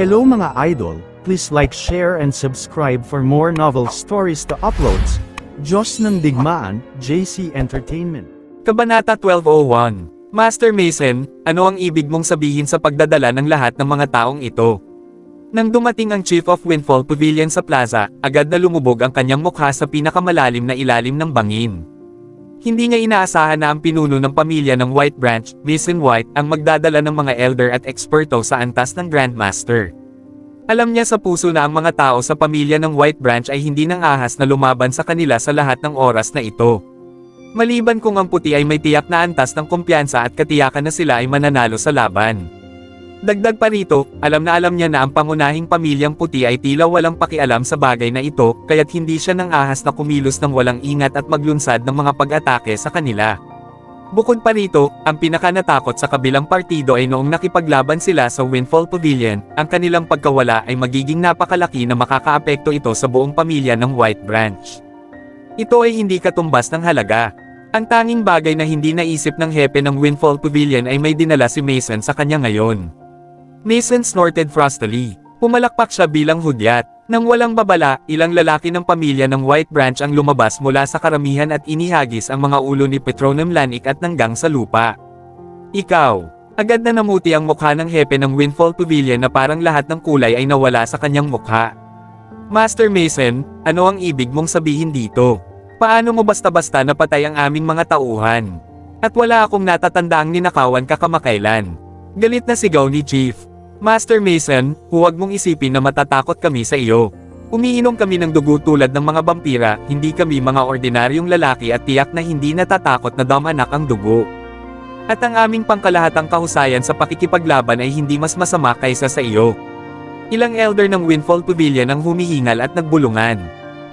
Hello mga idol, please like, share and subscribe for more novel stories to uploads. Diyos ng Digmaan, JC Entertainment. Kabanata 1201. Master Mason, ano ang ibig mong sabihin sa pagdadala ng lahat ng mga taong ito? Nang dumating ang Chief of Windfall Pavilion sa plaza, agad na lumubog ang kanyang mukha sa pinakamalalim na ilalim ng bangin. Hindi niya inaasahan na ang pinuno ng pamilya ng White Branch, Mason White, ang magdadala ng mga elder at eksperto sa antas ng Grandmaster. Alam niya sa puso na ang mga tao sa pamilya ng White Branch ay hindi nang ahas na lumaban sa kanila sa lahat ng oras na ito. Maliban kung ang puti ay may tiyak na antas ng kumpiyansa at katiyakan na sila ay mananalo sa laban. Dagdag pa rito, alam niya na ang pangunahing pamilyang puti ay tila walang pakialam sa bagay na ito, kaya't hindi siya nang ahas na kumilos ng walang ingat at maglunsad ng mga pag-atake sa kanila. Bukod pa rito, ang pinakanatakot sa kabilang partido ay noong nakipaglaban sila sa Windfall Pavilion, ang kanilang pagkawala ay magiging napakalaki na makakaapekto ito sa buong pamilya ng White Branch. Ito ay hindi katumbas ng halaga. Ang tanging bagay na hindi naisip ng hepe ng Windfall Pavilion ay may dinala si Mason sa kanya ngayon. Mason snorted frostily. Pumalakpak siya bilang hudyat. Nang walang babala, ilang lalaki ng pamilya ng White Branch ang lumabas mula sa karamihan at inihagis ang mga ulo ni Petroleum Lanik at nanggang sa lupa. Ikaw! Agad na namuti ang mukha ng hepe ng Windfall Pavilion na parang lahat ng kulay ay nawala sa kanyang mukha. Master Mason, ano ang ibig mong sabihin dito? Paano mo basta-basta napatay ang aming mga tauhan? At wala akong natatandaang ninakawan ka kamakailan. Galit na sigaw ni Chief. Master Mason, huwag mong isipin na matatakot kami sa iyo. Umiinom kami ng dugo tulad ng mga vampira, hindi kami mga ordinaryong lalaki at tiyak na hindi natatakot na damanak ang dugo. At ang aming pangkalahatang kahusayan sa pakikipaglaban ay hindi mas masama kaysa sa iyo. Ilang elder ng Windfall Pavilion ang humihingal at nagbulungan.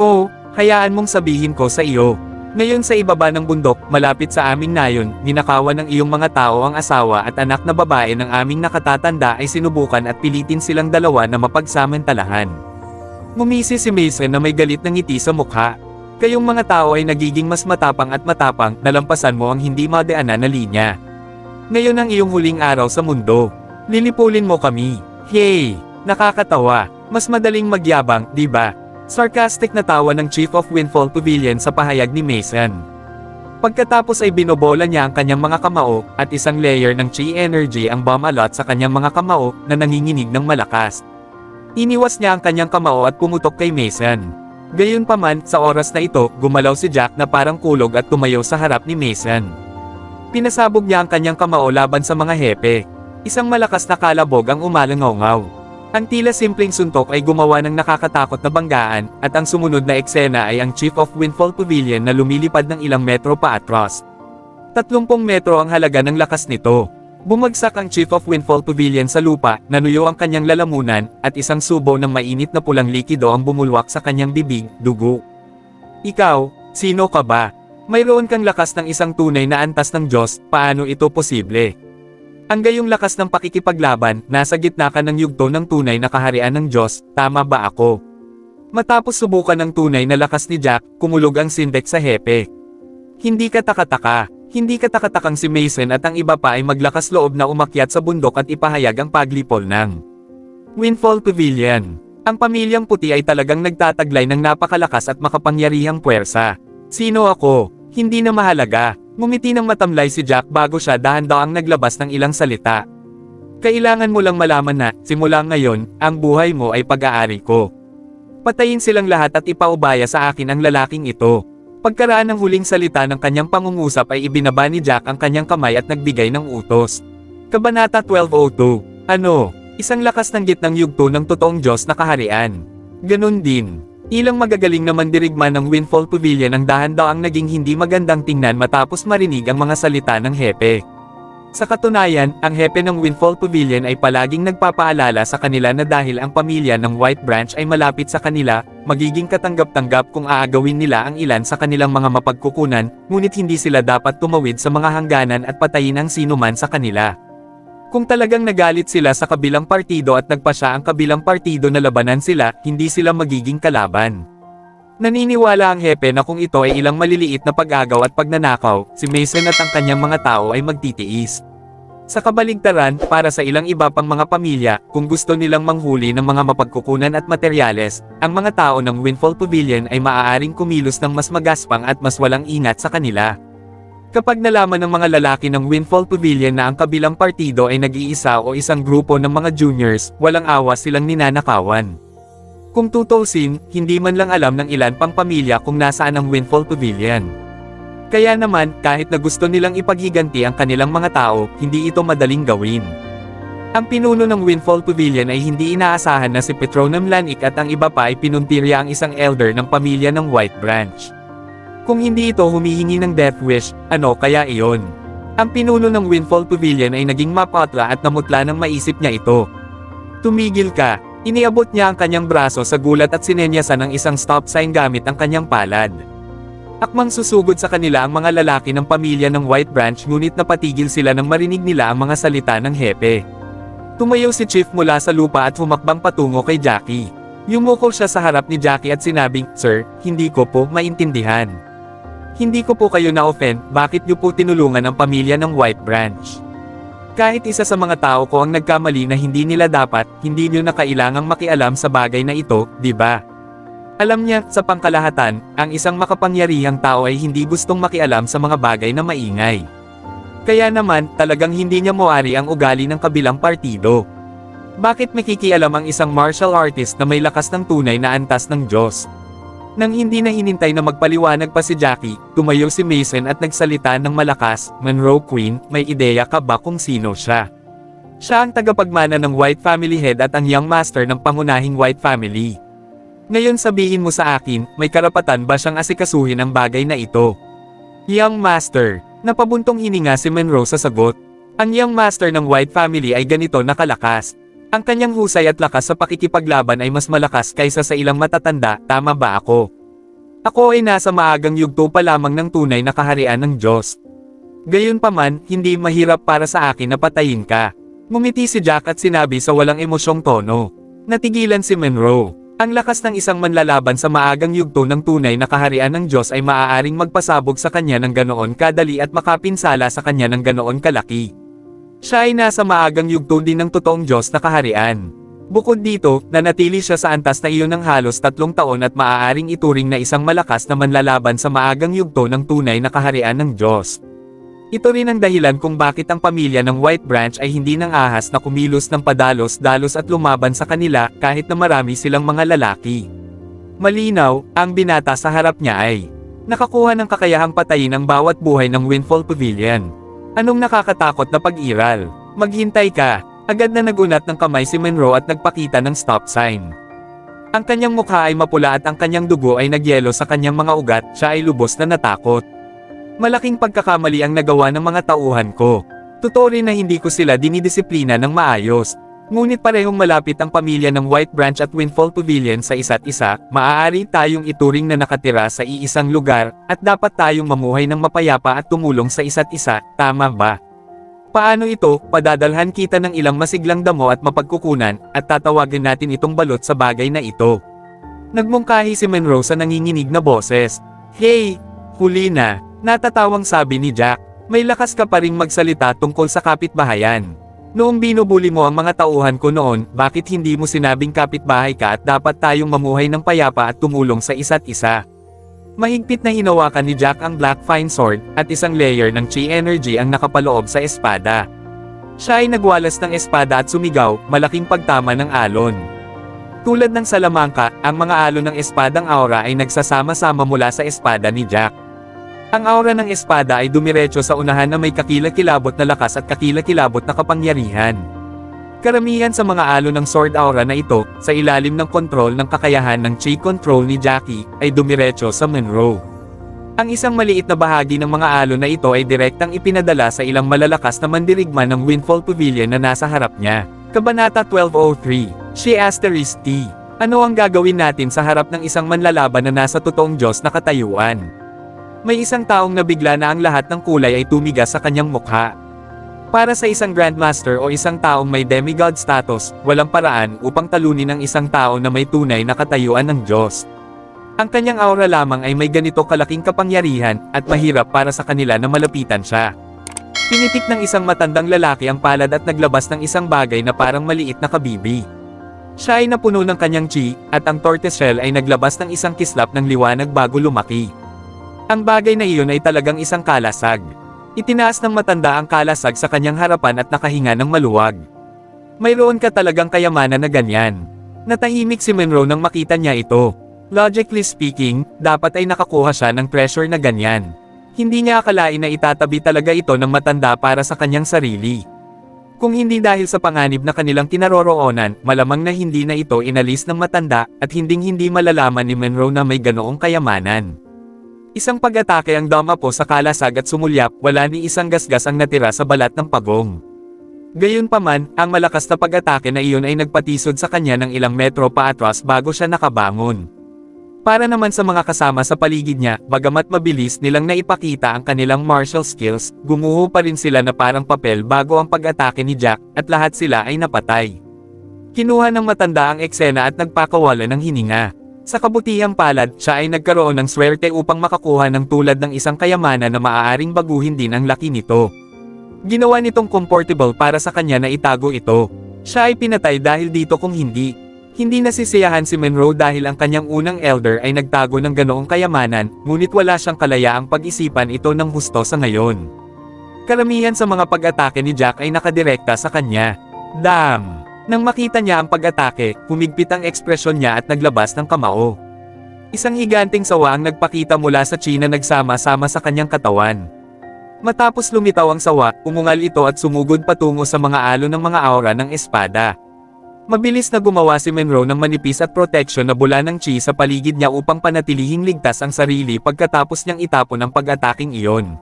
Oh, hayaan mong sabihin ko sa iyo. Ngayon sa ibaba ng bundok, malapit sa aming nayon, ninakawan ng iyong mga tao ang asawa at anak na babae ng aming nakatatanda ay sinubukan at pilitin silang dalawa na mapagsamantalahan. Ngumisi si Mason na may galit ng ngiti sa mukha. Kayong mga tao ay nagiging mas matapang at matapang, nalampasan mo ang hindi madaanan na linya. Ngayon ang iyong huling araw sa mundo. Lilipulin mo kami. Hey! Nakakatawa. Mas madaling magyabang, di ba? Sarcastic na tawa ng Chief of Windfall Pavilion sa pahayag ni Mason. Pagkatapos ay binobola niya ang kanyang mga kamao, at isang layer ng chi energy ang bumalot sa kanyang mga kamao, na nanginginig ng malakas. Iniwas niya ang kanyang kamao at pumutok kay Mason. Gayunpaman, sa oras na ito, gumalaw si Jack na parang kulog at tumayo sa harap ni Mason. Pinasabog niya ang kanyang kamao laban sa mga hepe. Isang malakas na kalabog ang umalangaw-ngaw. Ang tila simpleng suntok ay gumawa ng nakakatakot na banggaan, at ang sumunod na eksena ay ang Chief of Windfall Pavilion na lumilipad ng ilang metro pa atras. 30 metro ang halaga ng lakas nito. Bumagsak ang Chief of Windfall Pavilion sa lupa, nanuyo ang kanyang lalamunan, at isang subo ng mainit na pulang likido ang bumulwak sa kanyang bibig, dugo. Ikaw, sino ka ba? Mayroon kang lakas ng isang tunay na antas ng Diyos, paano ito posible? Ang gayong lakas ng pakikipaglaban, nasa gitna ka ng yugto ng tunay na kaharian ng Diyos, tama ba ako? Matapos subukan ng tunay na lakas ni Jack, kumulog ang sindek sa hepe. Hindi ka taka-taka. Hindi ka takatakang si Mason at ang iba pa ay maglakas loob na umakyat sa bundok at ipahayag ang paglipol ng Windfall Pavilion. Ang pamilyang puti ay talagang nagtataglay ng napakalakas at makapangyarihang puwersa. Sino ako? Hindi na mahalaga. Ngumiti ng matamlay si Jack bago siya dahan-daang naglabas ng ilang salita. Kailangan mo lang malaman na, simula ngayon, ang buhay mo ay pag-aari ko. Patayin silang lahat at ipaubaya sa akin ang lalaking ito. Pagkaraan ng huling salita ng kanyang pangungusap ay ibinaba ni Jack ang kanyang kamay at nagbigay ng utos. Kabanata 1202. Ano? Isang lakas ng gitnang yugto ng totoong Diyos na kaharian. Ganun din. Ilang magagaling na mandirigma ng Windfall Pavilion ang dahan-daang naging hindi magandang tingnan matapos marinig ang mga salita ng hepe. Sa katunayan, ang hepe ng Windfall Pavilion ay palaging nagpapaalala sa kanila na dahil ang pamilya ng White Branch ay malapit sa kanila, magiging katanggap-tanggap kung aagawin nila ang ilan sa kanilang mga mapagkukunan, ngunit hindi sila dapat tumawid sa mga hangganan at patayin ang sinuman sa kanila. Kung talagang nagalit sila sa kabilang partido at nagpasya ang kabilang partido na labanan sila, hindi sila magiging kalaban. Naniniwala ang hepe na kung ito ay ilang maliliit na pag-agaw at pagnanakaw, si Mason at ang kanyang mga tao ay magtitiis. Sa kabaligtaran, para sa ilang iba pang mga pamilya, kung gusto nilang manghuli ng mga mapagkukunan at materyales, ang mga tao ng Windfall Pavilion ay maaaring kumilos ng mas magaspang at mas walang ingat sa kanila. Kapag nalaman ng mga lalaki ng Windfall Pavilion na ang kabilang partido ay nag-iisa o isang grupo ng mga juniors, walang awa silang ninanakawan. Kung tutuusin, hindi man lang alam ng ilan pang pamilya kung nasaan ang Windfall Pavilion. Kaya naman, kahit na gusto nilang ipaghiganti ang kanilang mga tao, hindi ito madaling gawin. Ang pinuno ng Windfall Pavilion ay hindi inaasahan na si Petronum Lanik at ang iba pa ay pinuntirya ang isang elder ng pamilya ng White Branch. Kung hindi ito humihingi ng death wish, ano kaya iyon? Ang pinuno ng Windfall Pavilion ay naging mapatla at namutla nang maisip niya ito. Tumigil ka! Iniabot niya ang kanyang braso sa gulat at sinenyasan ng isang stop sign gamit ang kanyang palad. Akmang susugod sa kanila ang mga lalaki ng pamilya ng White Branch ngunit napatigil sila nang marinig nila ang mga salita ng hepe. Tumayo si Chief mula sa lupa at humakbang patungo kay Jackie. Yumuko siya sa harap ni Jackie at sinabing, "Sir, hindi ko po maintindihan. Hindi ko po kayo na-offend, bakit niyo po tinulungan ang pamilya ng White Branch? Kahit isa sa mga tao ko ang nagkamali na hindi nila dapat, hindi niyo na kailangang makialam sa bagay na ito, di ba?" Alam niya, sa pangkalahatan, ang isang makapangyarihang tao ay hindi gustong makialam sa mga bagay na maingay. Kaya naman, talagang hindi niya mawari ang ugali ng kabilang partido. Bakit makikialam ang isang martial artist na may lakas ng tunay na antas ng Diyos? Nang hindi na hinintay na magpaliwanag pa si Jackie, tumayo si Mason at nagsalita ng malakas, "Monroe Queen, may ideya ka ba kung sino siya? Siya ang tagapagmana ng White Family Head at ang Young Master ng pangunahing White Family. Ngayon sabihin mo sa akin, may karapatan ba siyang asikasuhin ang bagay na ito?" Young Master. Napabuntong hininga si Monroe sa sagot. Ang Young Master ng White Family ay ganito nakalakas. Ang kanyang husay at lakas sa pakikipaglaban ay mas malakas kaysa sa ilang matatanda, tama ba ako? Ako ay nasa maagang yugto pa lamang ng tunay na kaharian ng Diyos. Gayunpaman, hindi mahirap para sa akin na patayin ka. Ngumiti si Jack at sinabi sa walang emosyong tono. Natigilan si Monroe. Ang lakas ng isang manlalaban sa maagang yugto ng tunay na kaharian ng Diyos ay maaaring magpasabog sa kanya ng ganoon kadali at makapinsala sa kanya ng ganoon kalaki. Siya ay nasa maagang yugto din ng totoong Diyos na kaharian. Bukod dito, nanatili siya sa antas na iyon ng halos 3 taon at maaaring ituring na isang malakas na manlalaban sa maagang yugto ng tunay na kaharian ng Diyos. Ito rin ang dahilan kung bakit ang pamilya ng White Branch ay hindi nang ahas na kumilos ng padalos-dalos at lumaban sa kanila kahit na marami silang mga lalaki. Malinaw, ang binata sa harap niya ay nakakuha ng kakayahang patayin ang bawat buhay ng Windfall Pavilion. Anong nakakatakot na pag-iral? Maghintay ka! Agad na nagunat ng kamay si Monroe at nagpakita ng stop sign. Ang kanyang mukha ay mapula at ang kanyang dugo ay nagyelo sa kanyang mga ugat, siya ay lubos na natakot. Malaking pagkakamali ang nagawa ng mga tauhan ko. Totoo rin na hindi ko sila dinidisiplina ng maayos. Ngunit parehong malapit ang pamilya ng White Branch at Windfall Pavilion sa isa't isa, maaari tayong ituring na nakatira sa iisang lugar, at dapat tayong mamuhay ng mapayapa at tumulong sa isa't isa, tama ba? Paano ito? Padadalhan kita ng ilang masiglang damo at mapagkukunan, at tatawagin natin itong balot sa bagay na ito. Nagmungkahi si Monroe sa nanginginig na boses. "Hey! Huli na!" Natatawang sabi ni Jack, "May lakas ka pa ring magsalita tungkol sa kapitbahayan. Noong binubuli mo ang mga tauhan ko noon, bakit hindi mo sinabing kapitbahay ka at dapat tayong mamuhay ng payapa at tumulong sa isa't isa?" Mahigpit na hinawakan ni Jack ang Black Fine Sword, at isang layer ng Chi Energy ang nakapaloob sa espada. Siya ay nagwalas ng espada at sumigaw, malaking pagtama ng alon. Tulad ng salamangka, ang mga alon ng espadang aura ay nagsasama-sama mula sa espada ni Jack. Ang aura ng espada ay dumiretso sa unahan na may kakilakilabot na lakas at kakilakilabot na kapangyarihan. Karamihan sa mga alon ng sword aura na ito, sa ilalim ng kontrol ng kakayahan ng Chi control ni Jackie, ay dumiretso sa Monroe. Ang isang maliit na bahagi ng mga alon na ito ay direktang ipinadala sa ilang malalakas na mandirigma ng Windfall Pavilion na nasa harap niya. Kabanata 1203, She Asterisk T. Ano ang gagawin natin sa harap ng isang manlalaban na nasa totoong Diyos na katayuan? May isang taong nabigla na ang lahat ng kulay ay tumigas sa kanyang mukha. Para sa isang Grandmaster o isang taong may demigod status, walang paraan upang talunin ang isang tao na may tunay na katayuan ng Diyos. Ang kanyang aura lamang ay may ganito kalaking kapangyarihan, at mahirap para sa kanila na malapitan siya. Pinitik ng isang matandang lalaki ang palad at naglabas ng isang bagay na parang maliit na kabibi. Siya ay napuno ng kanyang chi, at ang tortoiseshell ay naglabas ng isang kislap ng liwanag bago lumaki. Ang bagay na iyon ay talagang isang kalasag. Itinaas ng matanda ang kalasag sa kanyang harapan at nakahinga ng maluwag. Mayroon ka talagang kayamanan na ganyan. Natahimik si Monroe nang makita niya ito. Logically speaking, dapat ay nakakuha siya ng treasure na ganyan. Hindi niya akalain na itatabi talaga ito ng matanda para sa kanyang sarili. Kung hindi dahil sa panganib na kanilang kinaroroonan, malamang na hindi na ito inalis ng matanda, at hinding-hindi malalaman ni Monroe na may ganoong kayamanan. Isang pag-atake ang dumapo sa kalasag at sumulyap, wala ni isang gasgas ang natira sa balat ng pagong. Gayunpaman, ang malakas na pag-atake na iyon ay nagpatisod sa kanya ng ilang metro paatras bago siya nakabangon. Para naman sa mga kasama sa paligid niya, bagamat mabilis nilang naipakita ang kanilang martial skills, gumuho pa rin sila na parang papel bago ang pag-atake ni Jack, at lahat sila ay napatay. Kinuha ng matanda ang eksena at nagpakawala ng hininga. Sa kabutihang palad, siya ay nagkaroon ng swerte upang makakuha ng tulad ng isang kayamanan na maaaring baguhin din ang laki nito. Ginawa nitong comfortable para sa kanya na itago ito. Siya ay pinatay dahil dito kung hindi. Hindi nasisiyahan si Monroe dahil ang kanyang unang elder ay nagtago ng ganoong kayamanan, ngunit wala siyang kalayaang pag-isipan ito ng husto sa ngayon. Karamihan sa mga pag-atake ni Jack ay nakadirekta sa kanya. Damn! Nang makita niya ang pag-atake, humigpit ang ekspresyon niya at naglabas ng kamao. Isang higanting sawa ang nagpakita mula sa chi na nagsama-sama sa kanyang katawan. Matapos lumitaw ang sawa, umungal ito at sumugod patungo sa mga alon ng mga aura ng espada. Mabilis na gumawa si Monroe ng manipis at protection na bula ng chi sa paligid niya upang panatilihing ligtas ang sarili pagkatapos niyang itapon ang pag-ataking iyon.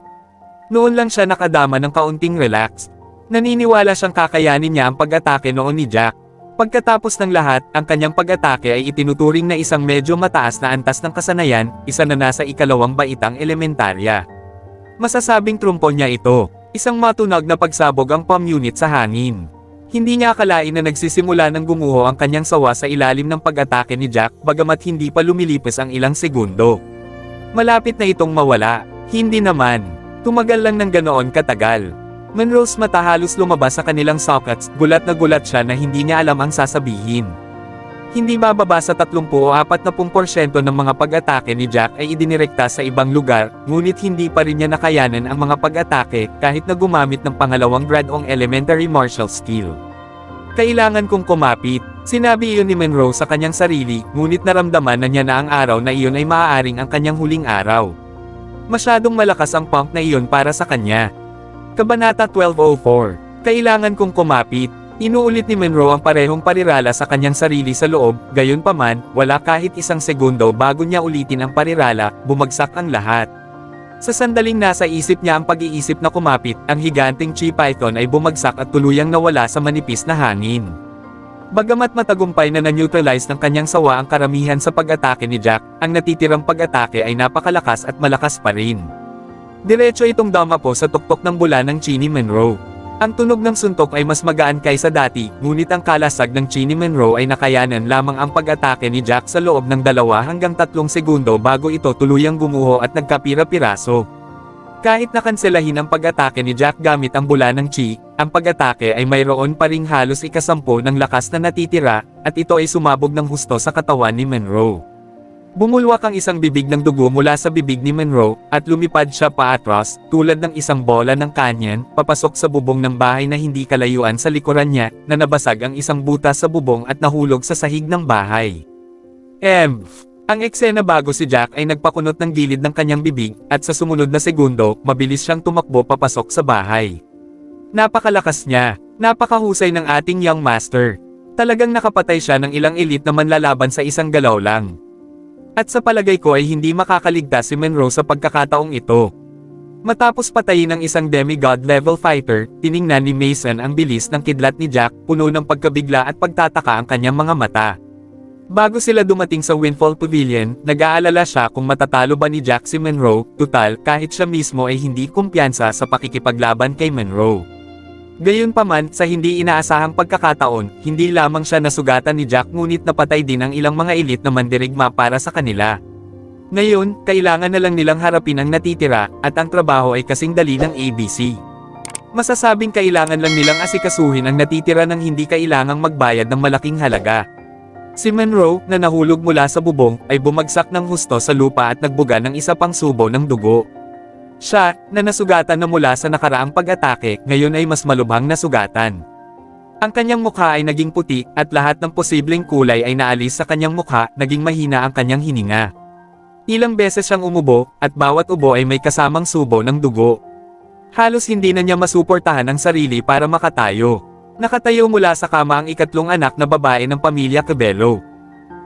Noon lang siya nakadama ng kaunting relaxed. Naniniwala siyang kakayanin niya ang pag-atake noon ni Jack. Pagkatapos ng lahat, ang kanyang pag-atake ay itinuturing na isang medyo mataas na antas ng kasanayan, isa na nasa ikalawang baitang elementarya. Masasabing trumpo niya ito, isang matunog na pagsabog ang palm unit sa hangin. Hindi niya akalain na nagsisimula ng gumuho ang kanyang sawa sa ilalim ng pag-atake ni Jack, bagamat hindi pa lumilipas ang ilang segundo. Malapit na itong mawala, hindi naman. Tumagal lang ng ganoon katagal. Monroe's mata halos lumabas sa kanilang sockets, gulat na gulat siya na hindi niya alam ang sasabihin. Hindi bababa sa 30 o 40% ng mga pag-atake ni Jack ay idinirekta sa ibang lugar, ngunit hindi pa rin niya nakayanan ang mga pag-atake kahit na gumamit ng pangalawang grade ong elementary martial skill. Kailangan kong kumapit, sinabi iyon ni Monroe sa kanyang sarili, ngunit naramdaman na niya na ang araw na iyon ay maaaring ang kanyang huling araw. Masyadong malakas ang pump na iyon para sa kanya. Kabanata 1204. Kailangan kong kumapit. Inuulit ni Monroe ang parehong parirala sa kanyang sarili sa loob, gayunpaman, wala kahit isang segundo bago niya ulitin ang parirala, bumagsak ang lahat. Sa sandaling nasa isip niya ang pag-iisip na kumapit, ang higanting chi python ay bumagsak at tuluyang nawala sa manipis na hangin. Bagamat matagumpay na na-neutralize ng kanyang sawa ang karamihan sa pag-atake ni Jack, ang natitirang pag-atake ay napakalakas at malakas pa rin. Diretso itong dumapo sa tuktok ng bula ng chi ni Monroe. Ang tunog ng suntok ay mas magaan kaysa dati, ngunit ang kalasag ng chi ni Monroe ay nakayanan lamang ang pag-atake ni Jack sa loob ng 2 hanggang 3 segundo bago ito tuluyang gumuho at nagkapira-piraso. Kahit nakanselahin ang pag-atake ni Jack gamit ang bula ng chi, ang pag-atake ay mayroon pa ring halos ikasampu ng lakas na natitira, at ito ay sumabog ng husto sa katawan ni Monroe. Bumulwak ang isang bibig ng dugo mula sa bibig ni Monroe, at lumipad siya paatras, tulad ng isang bola ng kanyan, papasok sa bubong ng bahay na hindi kalayuan sa likuran niya, na nabasag ang isang butas sa bubong at nahulog sa sahig ng bahay. Ang eksena bago si Jack ay nagpakunot ng gilid ng kanyang bibig, at sa sumunod na segundo, mabilis siyang tumakbo papasok sa bahay. Napakalakas niya, napakahusay ng ating young master. Talagang nakapatay siya ng ilang elite na manlalaban sa isang galaw lang. At sa palagay ko ay hindi makakaligtas si Monroe sa pagkakataong ito. Matapos patayin ng isang demigod-level fighter, tiningnan ni Mason ang bilis ng kidlat ni Jack, puno ng pagkabigla at pagtataka ang kanyang mga mata. Bago sila dumating sa Windfall Pavilion, nag-aalala siya kung matatalo ba ni Jack si Monroe, tutal kahit siya mismo ay hindi kumpiyansa sa pakikipaglaban kay Monroe. Gayunpaman, sa hindi inaasahang pagkakataon, hindi lamang siya nasugatan ni Jack ngunit napatay din ang ilang mga elite na mandirigma para sa kanila. Ngayon, kailangan na lang nilang harapin ang natitira, at ang trabaho ay kasing dali ng ABC. Masasabing kailangan lang nilang asikasuhin ang natitira ng hindi kailangang magbayad ng malaking halaga. Si Monroe, na nahulog mula sa bubong, ay bumagsak ng husto sa lupa at nagbuga ng isa pang subo ng dugo. Siya, na nasugatan na mula sa nakaraang pag-atake, ngayon ay mas malubhang nasugatan. Ang kanyang mukha ay naging puti, at lahat ng posibleng kulay ay naalis sa kanyang mukha, naging mahina ang kanyang hininga. Ilang beses siyang umubo, at bawat ubo ay may kasamang subo ng dugo. Halos hindi na niya masuportahan ang sarili para makatayo. Nakatayo mula sa kama ang ikatlong anak na babae ng pamilya Cabello.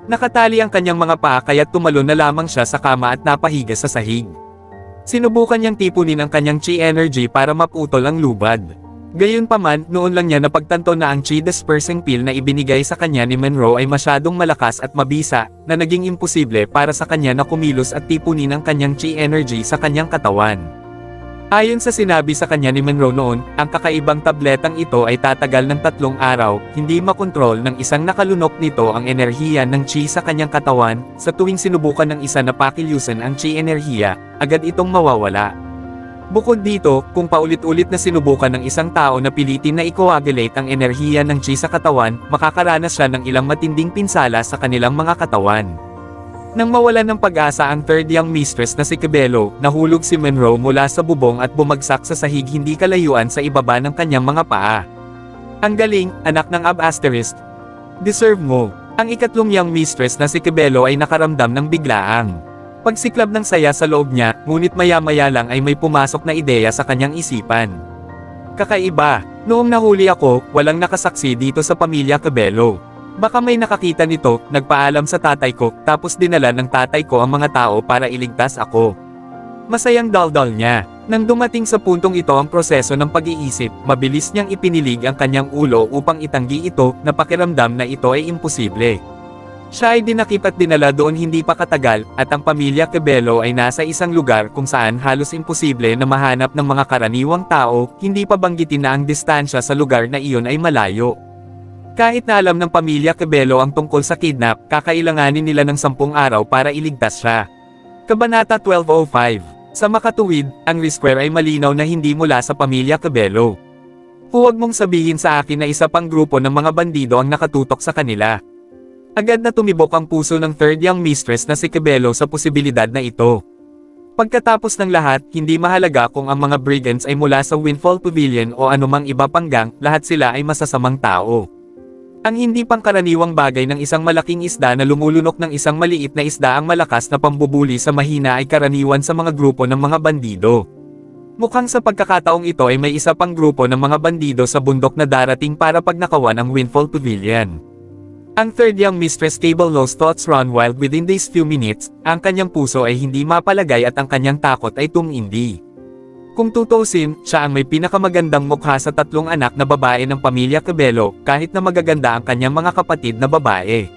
Nakatali ang kanyang mga paa kaya't tumalon na lamang siya sa kama at napahiga sa sahig. Sinubukan niyang tipunin ang kanyang chi energy para maputol ang lubad. Gayunpaman, noon lang niya napagtanto na ang chi dispersing pill na ibinigay sa kanya ni Monroe ay masyadong malakas at mabisa, na naging imposible para sa kanya na kumilos at tipunin ang kanyang chi energy sa kanyang katawan. Ayon sa sinabi sa kanya ni Monroe noon, ang kakaibang tabletang ito ay tatagal ng 3 araw, hindi makontrol ng isang nakalunok nito ang enerhiya ng chi sa kanyang katawan. Sa tuwing sinubukan ng isa na pakilusan ang chi enerhiya, agad itong mawawala. Bukod dito, kung paulit-ulit na sinubukan ng isang tao na pilitin na i-coagulate ang enerhiya ng chi sa katawan, makakaranas siya ng ilang matinding pinsala sa kanilang mga katawan. Nang mawalan ng pag-asa ang third young mistress na si Cabello, nahulog si Monroe mula sa bubong at bumagsak sa sahig hindi kalayuan sa ibaba ng kanyang mga paa. Ang galing, anak ng Ab-Asterisk. Deserve mo. Ang ikatlong young mistress na si Cabello ay nakaramdam ng biglaang pagsiklab ng saya sa loob niya, ngunit maya-maya lang ay may pumasok na ideya sa kanyang isipan. Kakaiba, noong nahuli ako, walang nakasaksi dito sa pamilya Cabello. Baka may nakakita nito, nagpaalam sa tatay ko, tapos dinala ng tatay ko ang mga tao para iligtas ako. Masayang daldal niya. Nang dumating sa puntong ito ang proseso ng pag-iisip, mabilis niyang ipinilig ang kanyang ulo upang itanggi ito, na pakiramdam na ito ay imposible. Siya ay dinakip at dinala doon hindi pa katagal, at ang pamilya Cabello ay nasa isang lugar kung saan halos imposible na mahanap ng mga karaniwang tao, hindi pa banggitin na ang distansya sa lugar na iyon ay malayo. Kahit na alam ng pamilya Cabello ang tungkol sa kidnap, kakailanganin nila ng 10 araw para iligtas siya. Kabanata 1205. Sa makatuwid, ang Risquare ay malinaw na hindi mula sa pamilya Cabello. Huwag mong sabihin sa akin na isa pang grupo ng mga bandido ang nakatutok sa kanila. Agad na tumibok ang puso ng third young mistress na si Cabello sa posibilidad na ito. Pagkatapos ng lahat, hindi mahalaga kung ang mga brigands ay mula sa Windfall Pavilion o anumang iba pang gang, lahat sila ay masasamang tao. Ang hindi pangkaraniwang bagay ng isang malaking isda na lumulunok ng isang maliit na isda ang malakas na pambubuli sa mahina ay karaniwan sa mga grupo ng mga bandido. Mukhang sa pagkakataong ito ay may isa pang grupo ng mga bandido sa bundok na darating para pagnakawan ang Windfall Pavilion. Ang third young mistress Cabello's thoughts run wild within these few minutes, ang kanyang puso ay hindi mapalagay at ang kanyang takot ay tumindi. Kung tutusin, siya ang may pinakamagandang mukha sa 3 anak na babae ng pamilya Cabello, kahit na magaganda ang kanyang mga kapatid na babae.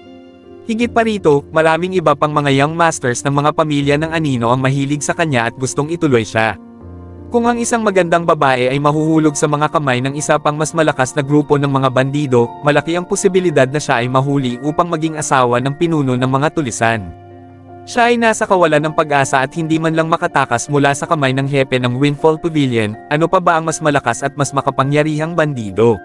Higit pa rito, maraming iba pang mga young masters ng mga pamilya ng anino ang mahilig sa kanya at gustong ituloy siya. Kung ang isang magandang babae ay mahuhulog sa mga kamay ng isa pang mas malakas na grupo ng mga bandido, malaki ang posibilidad na siya ay mahuli upang maging asawa ng pinuno ng mga tulisan. Siya ay nasa kawalan ng pag-asa at hindi man lang makatakas mula sa kamay ng hepe ng Windfall Pavilion, ano pa ba ang mas malakas at mas makapangyarihang bandido?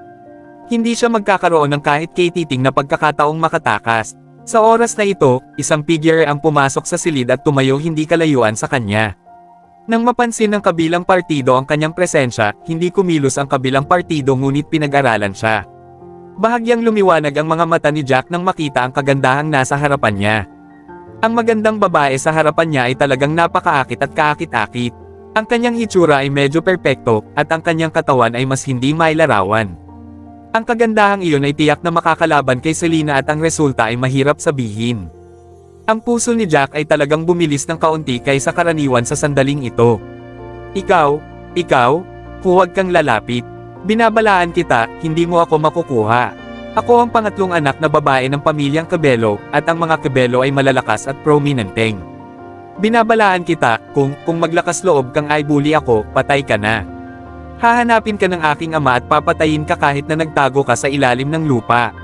Hindi siya magkakaroon ng kahit katiting na pagkakataong makatakas. Sa oras na ito, isang figure ang pumasok sa silid at tumayo hindi kalayuan sa kanya. Nang mapansin ng kabilang partido ang kanyang presensya, hindi kumilos ang kabilang partido ngunit pinag-aralan siya. Bahagyang lumiwanag ang mga mata ni Jack nang makita ang kagandahang nasa harapan niya. Ang magandang babae sa harapan niya ay talagang napakaakit at kaakit-akit. Ang kanyang hitsura ay medyo perpekto, at ang kanyang katawan ay mas hindi mailarawan. Ang kagandahang iyon ay tiyak na makakalaban kay Selena at ang resulta ay mahirap sabihin. Ang puso ni Jack ay talagang bumilis ng kaunti kaysa karaniwan sa sandaling ito. Ikaw, huwag kang lalapit. Binabalaan kita, hindi mo ako makukuha. Ako ang pangatlong anak na babae ng pamilyang Cabello, at ang mga Cabello ay malalakas at prominenteng. Binabalaan kita, kung maglakas loob kang ay bully ako, patay ka na. Hahanapin ka ng aking ama at papatayin ka kahit na nagtago ka sa ilalim ng lupa.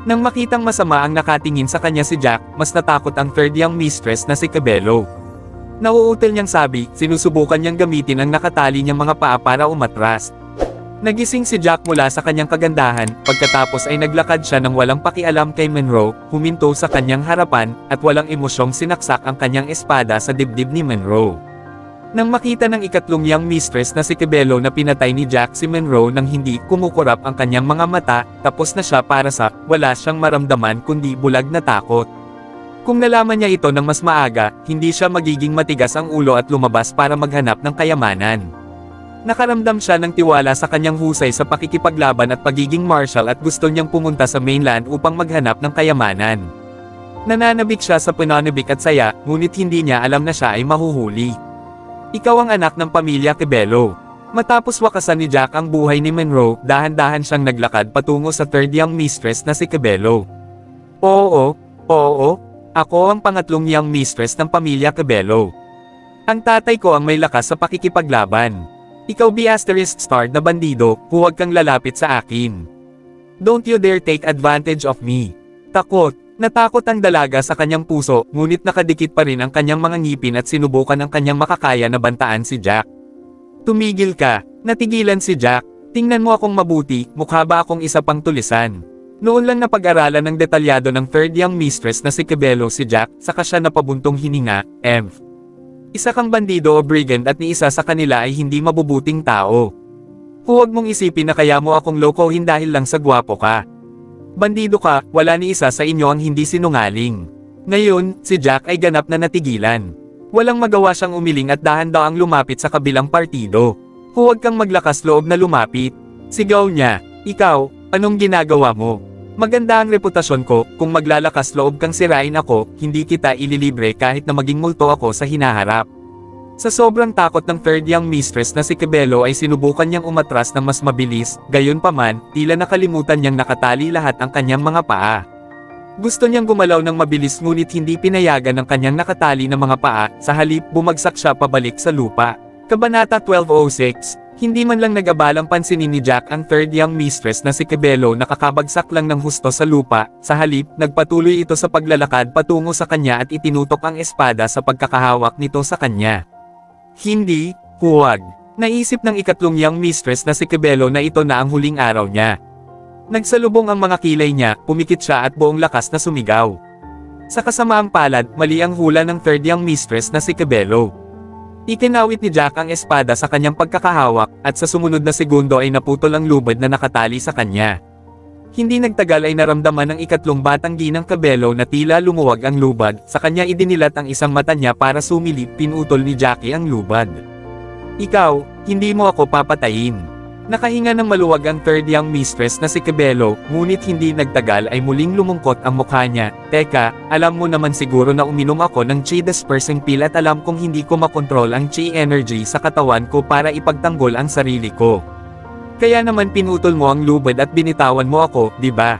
Nang makitang masama ang nakatingin sa kanya si Jack, mas natakot ang third young mistress na si Cabello. Nauutal niyang sabi, sinusubukan niyang gamitin ang nakatali niyang mga paa para umatras. Nagising si Jack mula sa kanyang kagandahan, pagkatapos ay naglakad siya ng walang pakialam kay Monroe, huminto sa kanyang harapan, at walang emosyong sinaksak ang kanyang espada sa dibdib ni Monroe. Nang makita ng ikatlong young mistress na si Cabello na pinatay ni Jack si Monroe nang hindi kumukurap ang kanyang mga mata, tapos na siya para sa, wala siyang maramdaman kundi bulag na takot. Kung nalaman niya ito ng mas maaga, hindi siya magiging matigas ang ulo at lumabas para maghanap ng kayamanan. Nakaramdam siya ng tiwala sa kanyang husay sa pakikipaglaban at pagiging marshal at gusto niyang pumunta sa mainland upang maghanap ng kayamanan. Nananabik siya sa pananabik at saya, ngunit hindi niya alam na siya ay mahuhuli. Ikaw ang anak ng pamilya Cabello. Matapos wakasan ni Jack ang buhay ni Monroe, dahan-dahan siyang naglakad patungo sa third young mistress na si Cabello. Oo, ako ang pangatlong young mistress ng pamilya Cabello. Ang tatay ko ang may lakas sa pakikipaglaban. Ikaw **** na bandido, huwag kang lalapit sa akin. Don't you dare take advantage of me. Natakot ang dalaga sa kanyang puso, ngunit nakadikit pa rin ang kanyang mga ngipin at sinubukan ang kanyang makakaya na bantaan si Jack. Tumigil ka, natigilan si Jack. Tingnan mo akong mabuti, mukha ba akong isa pang tulisan? Noon lang napag-aralan ng detalyado ng third young mistress na si Cabello si Jack, saka siya napabuntong hininga, Isa kang bandido o brigand at ni isa sa kanila ay hindi mabubuting tao. Huwag mong isipin na kaya mo akong lokohin dahil lang sa gwapo ka. Bandido ka, wala ni isa sa inyo ang hindi sinungaling. Ngayon, si Jack ay ganap na natigilan. Walang magawa siyang umiling at dahan-dahang lumapit sa kabilang partido. Huwag kang maglakas loob na lumapit. Sigaw niya, ikaw, anong ginagawa mo? Maganda ang reputasyon ko, kung maglalakas loob kang sirain ako, hindi kita ililibre kahit na maging multo ako sa hinaharap. Sa sobrang takot ng third young mistress na si Cabello ay sinubukan niyang umatras ng mas mabilis, gayunpaman, tila nakalimutan niyang nakatali lahat ang kanyang mga paa. Gusto niyang gumalaw ng mabilis ngunit hindi pinayagan ng kanyang nakatali na mga paa, sa halip bumagsak siya pabalik sa lupa. Kabanata 1206. Hindi man lang nag-abalang pansinin ni Jack ang third young mistress na si Cabello na kakabagsak lang ng husto sa lupa, sa halip, nagpatuloy ito sa paglalakad patungo sa kanya at itinutok ang espada sa pagkakahawak nito sa kanya. Hindi, huwag. Naisip ng ikatlong young mistress na si Cabello na ito na ang huling araw niya. Nagsalubong ang mga kilay niya, pumikit siya at buong lakas na sumigaw. Sa kasamaang palad, mali ang hula ng third young mistress na si Cabello. Ikinawit ni Jack ang espada sa kanyang pagkakahawak, at sa sumunod na segundo ay naputol ang lubad na nakatali sa kanya. Hindi nagtagal ay naramdaman ng ikatlong batang ginang Cabello na tila lumuwag ang lubad, sa kanya idinilat ang isang mata niya para sumilip, pinutol ni Jackie ang lubad. Ikaw, hindi mo ako papatayin. Nakahinga ng maluwag ang third young mistress na si Cabello, ngunit hindi nagtagal ay muling lumungkot ang mukha niya. Teka, alam mo naman siguro na uminom ako ng chi dispersing pill at alam kong hindi ko makontrol ang chi energy sa katawan ko para ipagtanggol ang sarili ko. Kaya naman pinutol mo ang lubad at binitawan mo ako, di ba?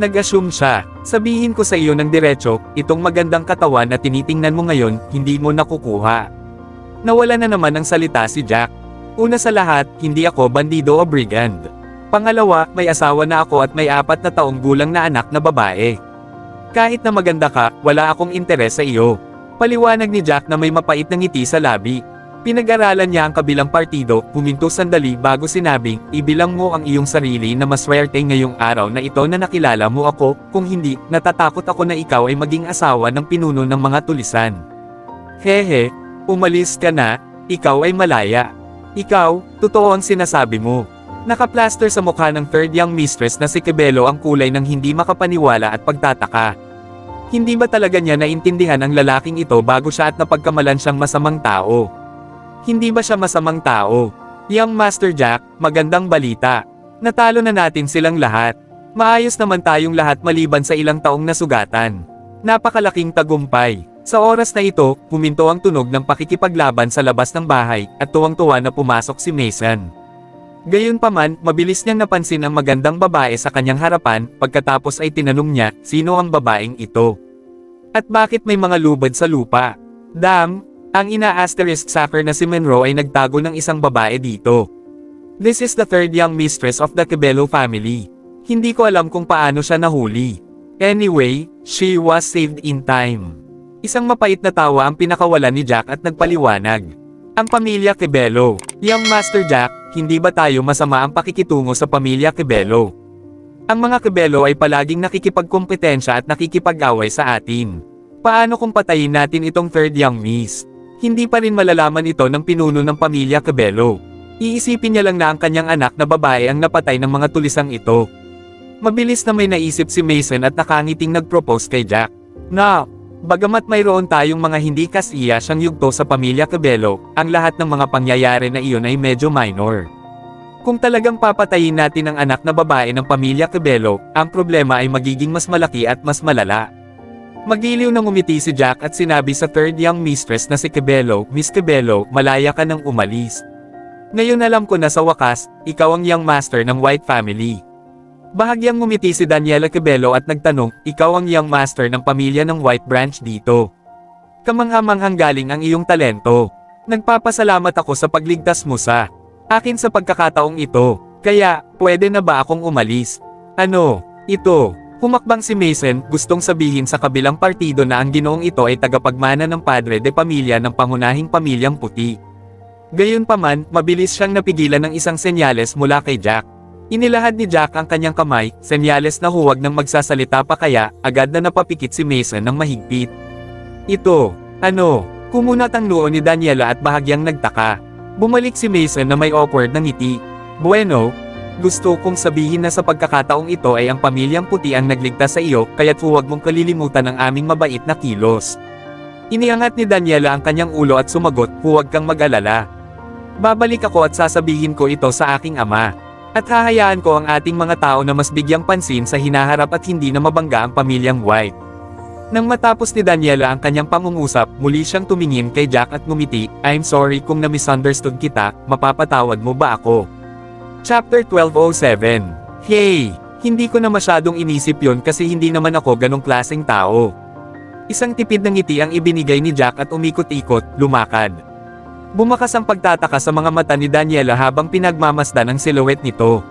Nag-assume siya. Sabihin ko sa iyo ng diretso, itong magandang katawan na tinitingnan mo ngayon, hindi mo nakukuha. Nawala na naman ng salita si Jack. Una sa lahat, hindi ako bandido o brigand. Pangalawa, may asawa na ako at may 4 na taong gulang na anak na babae. Kahit na maganda ka, wala akong interes sa iyo. Paliwanag ni Jack na may mapait na ngiti sa labi. Pinag-aralan niya ang kabilang partido, huminto sandali bago sinabing, ibilang mo ang iyong sarili na maswerte ngayong araw na ito na nakilala mo ako, kung hindi, natatakot ako na ikaw ay maging asawa ng pinuno ng mga tulisan. Hehe, umalis ka na, ikaw ay malaya. Ikaw, totoo ang sinasabi mo. Nakaplaster sa mukha ng third young mistress na si Cabello ang kulay ng hindi makapaniwala at pagtataka. Hindi ba talaga niya naintindihan ang lalaking ito bago siya at napagkamalan siyang masamang tao? Hindi ba siya masamang tao? Young Master Jack, magandang balita. Natalo na natin silang lahat. Maayos naman tayong lahat maliban sa ilang taong nasugatan. Napakalaking tagumpay. Sa oras na ito, huminto ang tunog ng pakikipaglaban sa labas ng bahay, at tuwang-tuwa na pumasok si Mason. Gayunpaman, mabilis niyang napansin ang magandang babae sa kanyang harapan, pagkatapos ay tinanong niya, sino ang babaeng ito? At bakit may mga lubad sa lupa? Ang ina-asterisk sucker na si Monroe ay nagtago ng isang babae dito. This is the third young mistress of the Cabello family. Hindi ko alam kung paano siya nahuli. Anyway, she was saved in time. Isang mapait na tawa ang pinakawalan ni Jack at nagpaliwanag. Ang pamilya Cabello. Young Master Jack, hindi ba tayo masama ang pakikitungo sa pamilya Cabello? Ang mga Cabello ay palaging nakikipagkompetensya at nakikipag-away sa atin. Paano kung patayin natin itong third young miss? Hindi pa rin malalaman ito ng pinuno ng pamilya Cabello. Iisipin niya lang na ang kanyang anak na babae ang napatay ng mga tulisang ito. Mabilis na may naisip si Mason at nakangiting nag-propose kay Jack. Na, bagamat mayroon tayong mga hindi kasiya siyang yugto sa pamilya Cabello, ang lahat ng mga pangyayari na iyon ay medyo minor. Kung talagang papatayin natin ang anak na babae ng pamilya Cabello, ang problema ay magiging mas malaki at mas malala. Magiliw na ngumiti si Jack at sinabi sa third young mistress na si Cabello, Miss Cabello, malaya ka nang umalis. Ngayon alam ko na sa wakas, ikaw ang young master ng White family. Bahagyang ngumiti si Daniela Cabello at nagtanong, ikaw ang young master ng pamilya ng White branch dito. Kamangha-manghang galing ang iyong talento. Nagpapasalamat ako sa pagligtas mo sa akin sa pagkakataong ito, kaya, pwede na ba akong umalis? Ano, ito? Humakbang si Mason, gustong sabihin sa kabilang partido na ang ginoong ito ay tagapagmana ng padre de pamilya ng pangunahing pamilyang puti. Gayunpaman, mabilis siyang napigilan ng isang senyales mula kay Jack. Inilahad ni Jack ang kanyang kamay, senyales na huwag nang magsasalita pa kaya, agad na napapikit si Mason ng mahigpit. Ito, ano? Kumunat ang noo ni Daniela at bahagyang nagtaka. Bumalik si Mason na may awkward na ngiti. Bueno, gusto kong sabihin na sa pagkakataong ito ay ang pamilyang puti ang nagligtas sa iyo, kaya't huwag mong kalilimutan ang aming mabait na kilos. Iniangat ni Daniela ang kanyang ulo at sumagot, huwag kang mag-alala. Babalik ako at sasabihin ko ito sa aking ama. At hahayaan ko ang ating mga tao na mas bigyang pansin sa hinaharap at hindi na mabangga ang pamilyang White. Nang matapos ni Daniela ang kanyang pangungusap, muli siyang tumingin kay Jack at ngumiti, I'm sorry kung na-misunderstood kita, mapapatawad mo ba ako? Chapter 12:07 Hey! Hindi ko na masyadong inisip yon kasi hindi naman ako ganong klaseng tao. Isang tipid na ngiti ang ibinigay ni Jack at umikot-ikot, lumakad. Bumakas ang pagtataka sa mga mata ni Daniela habang pinagmamasdan ang silhouette nito.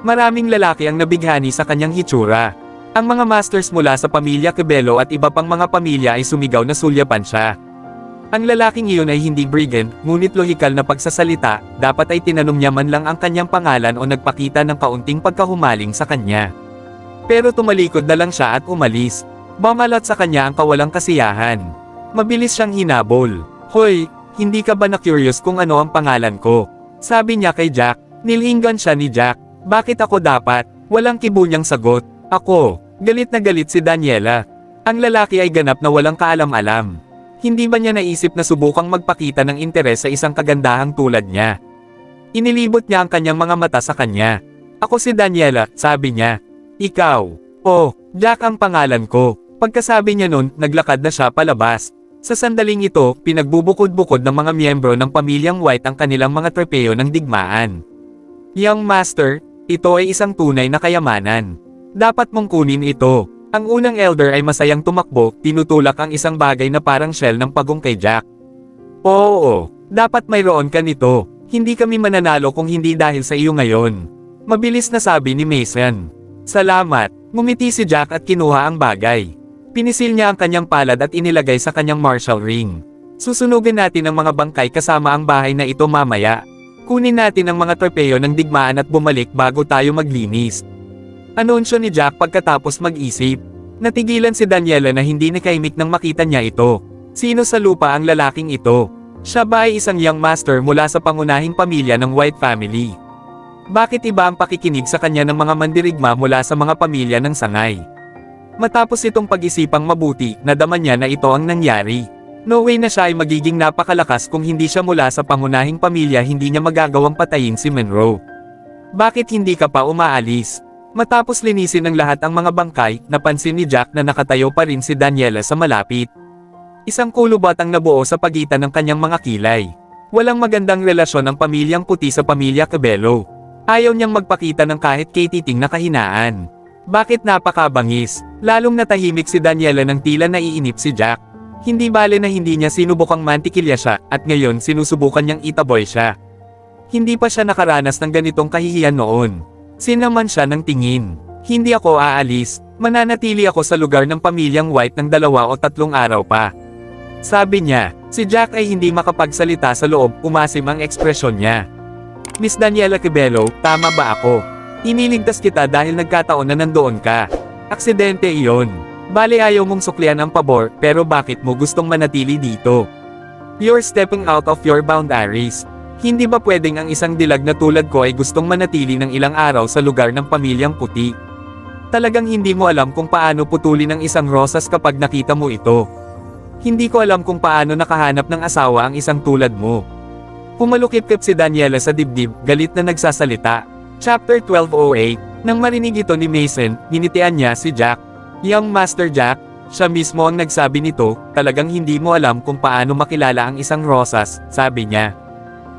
Maraming lalaki ang nabighani sa kanyang hitsura. Ang mga masters mula sa pamilya Cabello at iba pang mga pamilya ay sumigaw na sulyapan siya. Ang lalaking iyon ay hindi brigand, ngunit lohikal na pagsasalita, dapat ay tinanong niya man lang ang kanyang pangalan o nagpakita ng kaunting pagkahumaling sa kanya. Pero tumalikod na lang siya at umalis. Bumalat sa kanya ang kawalang kasiyahan. Mabilis siyang hinabol. Hoy, hindi ka ba na-curious kung ano ang pangalan ko? Sabi niya kay Jack. Nilinggan siya ni Jack. Bakit ako dapat? Walang kibunyang sagot. Ako. Galit na galit si Daniela. Ang lalaki ay ganap na walang kaalam-alam. Hindi ba niya naisip na subukang magpakita ng interes sa isang kagandahang tulad niya? Inilibot niya ang kanyang mga mata sa kanya. Ako si Daniela, sabi niya. Ikaw. Oh, Jack ang pangalan ko. Pagkasabi niya nun, naglakad na siya palabas. Sa sandaling ito, pinagbubukod-bukod ng mga miyembro ng pamilyang White ang kanilang mga trepeyo ng digmaan. Young Master, ito ay isang tunay na kayamanan. Dapat mong kunin ito. Ang unang elder ay masayang tumakbo, tinutulak ang isang bagay na parang shell ng pagong kay Jack. Oo, dapat mayroon ka nito. Hindi kami mananalo kung hindi dahil sa iyo ngayon. Mabilis na sabi ni Mason. Salamat. Ngumiti si Jack at kinuha ang bagay. Pinisil niya ang kanyang palad at inilagay sa kanyang martial ring. Susunugin natin ang mga bangkay kasama ang bahay na ito mamaya. Kunin natin ang mga trepeyo ng digmaan at bumalik bago tayo maglinis. Anunsyo ni Jack pagkatapos mag-isip. Natigilan si Daniela na hindi nakaimik nang makita niya ito. Sino sa lupa ang lalaking ito? Siya ba ay isang young master mula sa pangunahing pamilya ng White family? Bakit iba ang pakikinig sa kanya ng mga mandirigma mula sa mga pamilya ng sangay? Matapos itong pag-isipang mabuti, nadama niya na ito ang nangyari. No way na siya ay magiging napakalakas kung hindi siya mula sa pangunahing pamilya, hindi niya magagawang patayin si Monroe. Bakit hindi ka pa umaalis? Matapos linisin ng lahat ang mga bangkay, napansin ni Jack na nakatayo pa rin si Daniela sa malapit. Isang kulubat ang nabuo sa pagitan ng kanyang mga kilay. Walang magandang relasyon ang pamilyang puti sa pamilya Cabello. Ayaw niyang magpakita ng kahit katiting na kahinaan. Bakit napakabangis? Lalong natahimik si Daniela nang tila naiinip si Jack. Hindi bale na hindi niya sinubukang mantikilya siya, at ngayon sinusubukan niyang itaboy siya. Hindi pa siya nakaranas ng ganitong kahihiyan noon. Sinaman siya ng tingin. Hindi ako aalis, mananatili ako sa lugar ng pamilyang White ng 2 o 3 araw pa. Sabi niya, si Jack ay hindi makapagsalita sa loob, umasim ang ekspresyon niya. Miss Daniela Quibelo, tama ba ako? Iniligtas kita dahil nagkataon na nandoon ka. Aksidente iyon. Bale ayaw mong suklian ang pabor, pero bakit mo gustong manatili dito? You're stepping out of your boundaries. Hindi ba pwedeng ang isang dilag na tulad ko ay gustong manatili ng ilang araw sa lugar ng pamilyang puti? Talagang hindi mo alam kung paano putulin ang isang rosas kapag nakita mo ito. Hindi ko alam kung paano nakahanap ng asawa ang isang tulad mo. Pumalukip-kip si Daniela sa dibdib, galit na nagsasalita. Chapter 1208, nang marinig ito ni Mason, ninitian niya si Jack. Young Master Jack, siya mismo ang nagsabi nito, talagang hindi mo alam kung paano makilala ang isang rosas, sabi niya.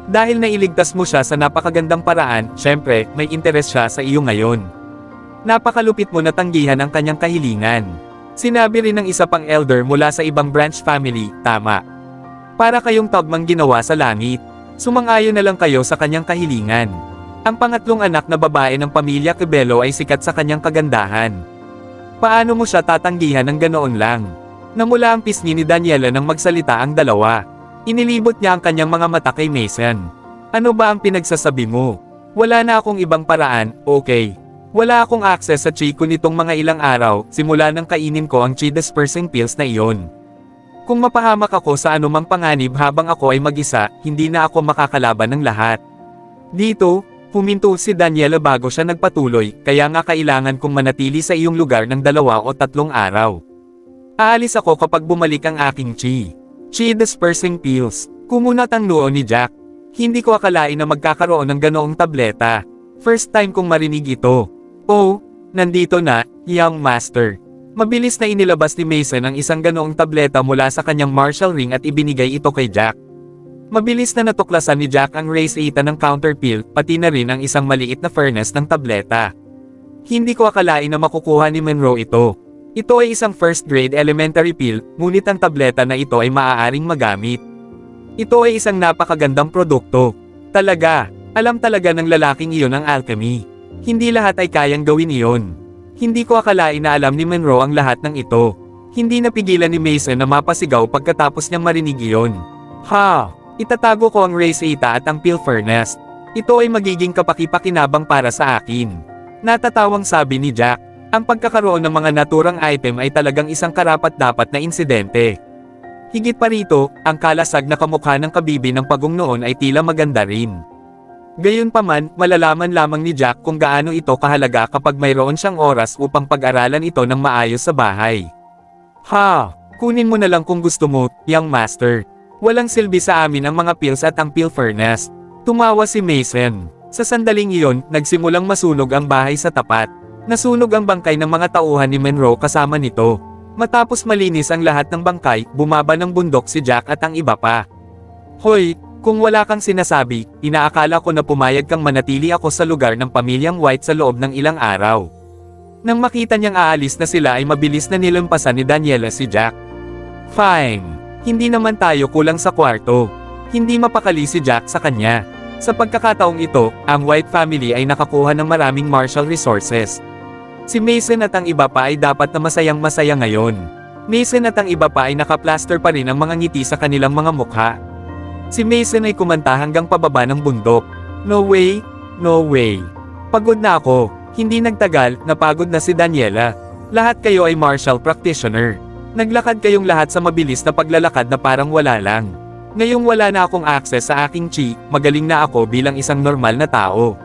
Dahil nailigtas mo siya sa napakagandang paraan, syempre, may interes siya sa iyo ngayon. Napakalupit mo na tanggihan ang kanyang kahilingan. Sinabi rin ng isa pang elder mula sa ibang branch family, tama. Para kayong tagmang ginawa sa langit. Sumang-ayon na lang kayo sa kanyang kahilingan. Ang pangatlong anak na babae ng pamilya Quibelo ay sikat sa kanyang kagandahan. Paano mo siya tatanggihan ng ganoon lang? Namula ang pisngi ni Daniela nang magsalita ang dalawa. Inilibot niya ang kanyang mga mata kay Mason. Ano ba ang pinagsasabi mo? Wala na akong ibang paraan, okay. Wala akong access sa chi ko nitong mga ilang araw, simula nang kainin ko ang chi dispersing pills na iyon. Kung mapahamak ako sa anumang panganib habang ako ay mag-isa, hindi na ako makakalaban ng lahat. Dito, huminto si Daniela bago siya nagpatuloy, kaya nga kailangan kong manatili sa iyong lugar ng 2 o 3 araw. Aalis ako kapag bumalik ang aking chi. Chi dispersing pills. Kumunat ang noo ni Jack. Hindi ko akalain na magkakaroon ng ganoong tableta. First time kong marinig ito. Oh, nandito na, young master. Mabilis na inilabas ni Mason ang isang ganoong tableta mula sa kanyang martial ring at ibinigay ito kay Jack. Mabilis na natuklasan ni Jack ang race 8 ng counter pill, pati na rin ang isang maliit na furnace ng tableta. Hindi ko akalain na makukuha ni Monroe ito. Ito ay isang first grade elementary pill, ngunit ang tableta na ito ay maaaring magamit. Ito ay isang napakagandang produkto. Talaga, alam talaga ng lalaking iyon ang alchemy. Hindi lahat ay kayang gawin iyon. Hindi ko akalain na alam ni Monroe ang lahat ng ito. Hindi napigilan ni Mason na mapasigaw pagkatapos niyang marinig iyon. Ha! Itatago ko ang race 8 at ang pill furnace. Ito ay magiging kapaki-pakinabang para sa akin. Natatawang sabi ni Jack. Ang pagkakaroon ng mga naturang item ay talagang isang karapat-dapat na insidente. Higit pa rito, ang kalasag na kamukha ng kabibi ng pagong noon ay tila maganda rin. Gayunpaman, malalaman lamang ni Jack kung gaano ito kahalaga kapag mayroon siyang oras upang pag-aralan ito ng maayos sa bahay. Ha! Kunin mo na lang kung gusto mo, young master. Walang silbi sa amin ang mga pills at ang pill furnace. Tumawa si Mason. Sa sandaling iyon, nagsimulang masunog ang bahay sa tapat. Nasunog ang bangkay ng mga tauhan ni Monroe kasama nito. Matapos malinis ang lahat ng bangkay, bumaba ng bundok si Jack at ang iba pa. Hoy! Kung wala kang sinasabi, inaakala ko na pumayag kang manatili ako sa lugar ng pamilyang White sa loob ng ilang araw. Nang makita niyang aalis na sila ay mabilis na nilampasan ni Daniela si Jack. Fine. Hindi naman tayo kulang sa kwarto. Hindi mapakali si Jack sa kanya. Sa pagkakataong ito, ang White family ay nakakuha ng maraming martial resources. Si Mason at ang iba pa ay dapat na masayang-masaya ngayon. Mason at ang iba pa ay nakaplaster pa rin ang mga ngiti sa kanilang mga mukha. Si Mason ay kumanta hanggang pababa ng bundok. No way, no way. Pagod na ako. Hindi nagtagal, napagod na si Daniela. Lahat kayo ay martial practitioner. Naglakad kayong lahat sa mabilis na paglalakad na parang wala lang. Ngayong wala na akong access sa aking chi, magaling na ako bilang isang normal na tao.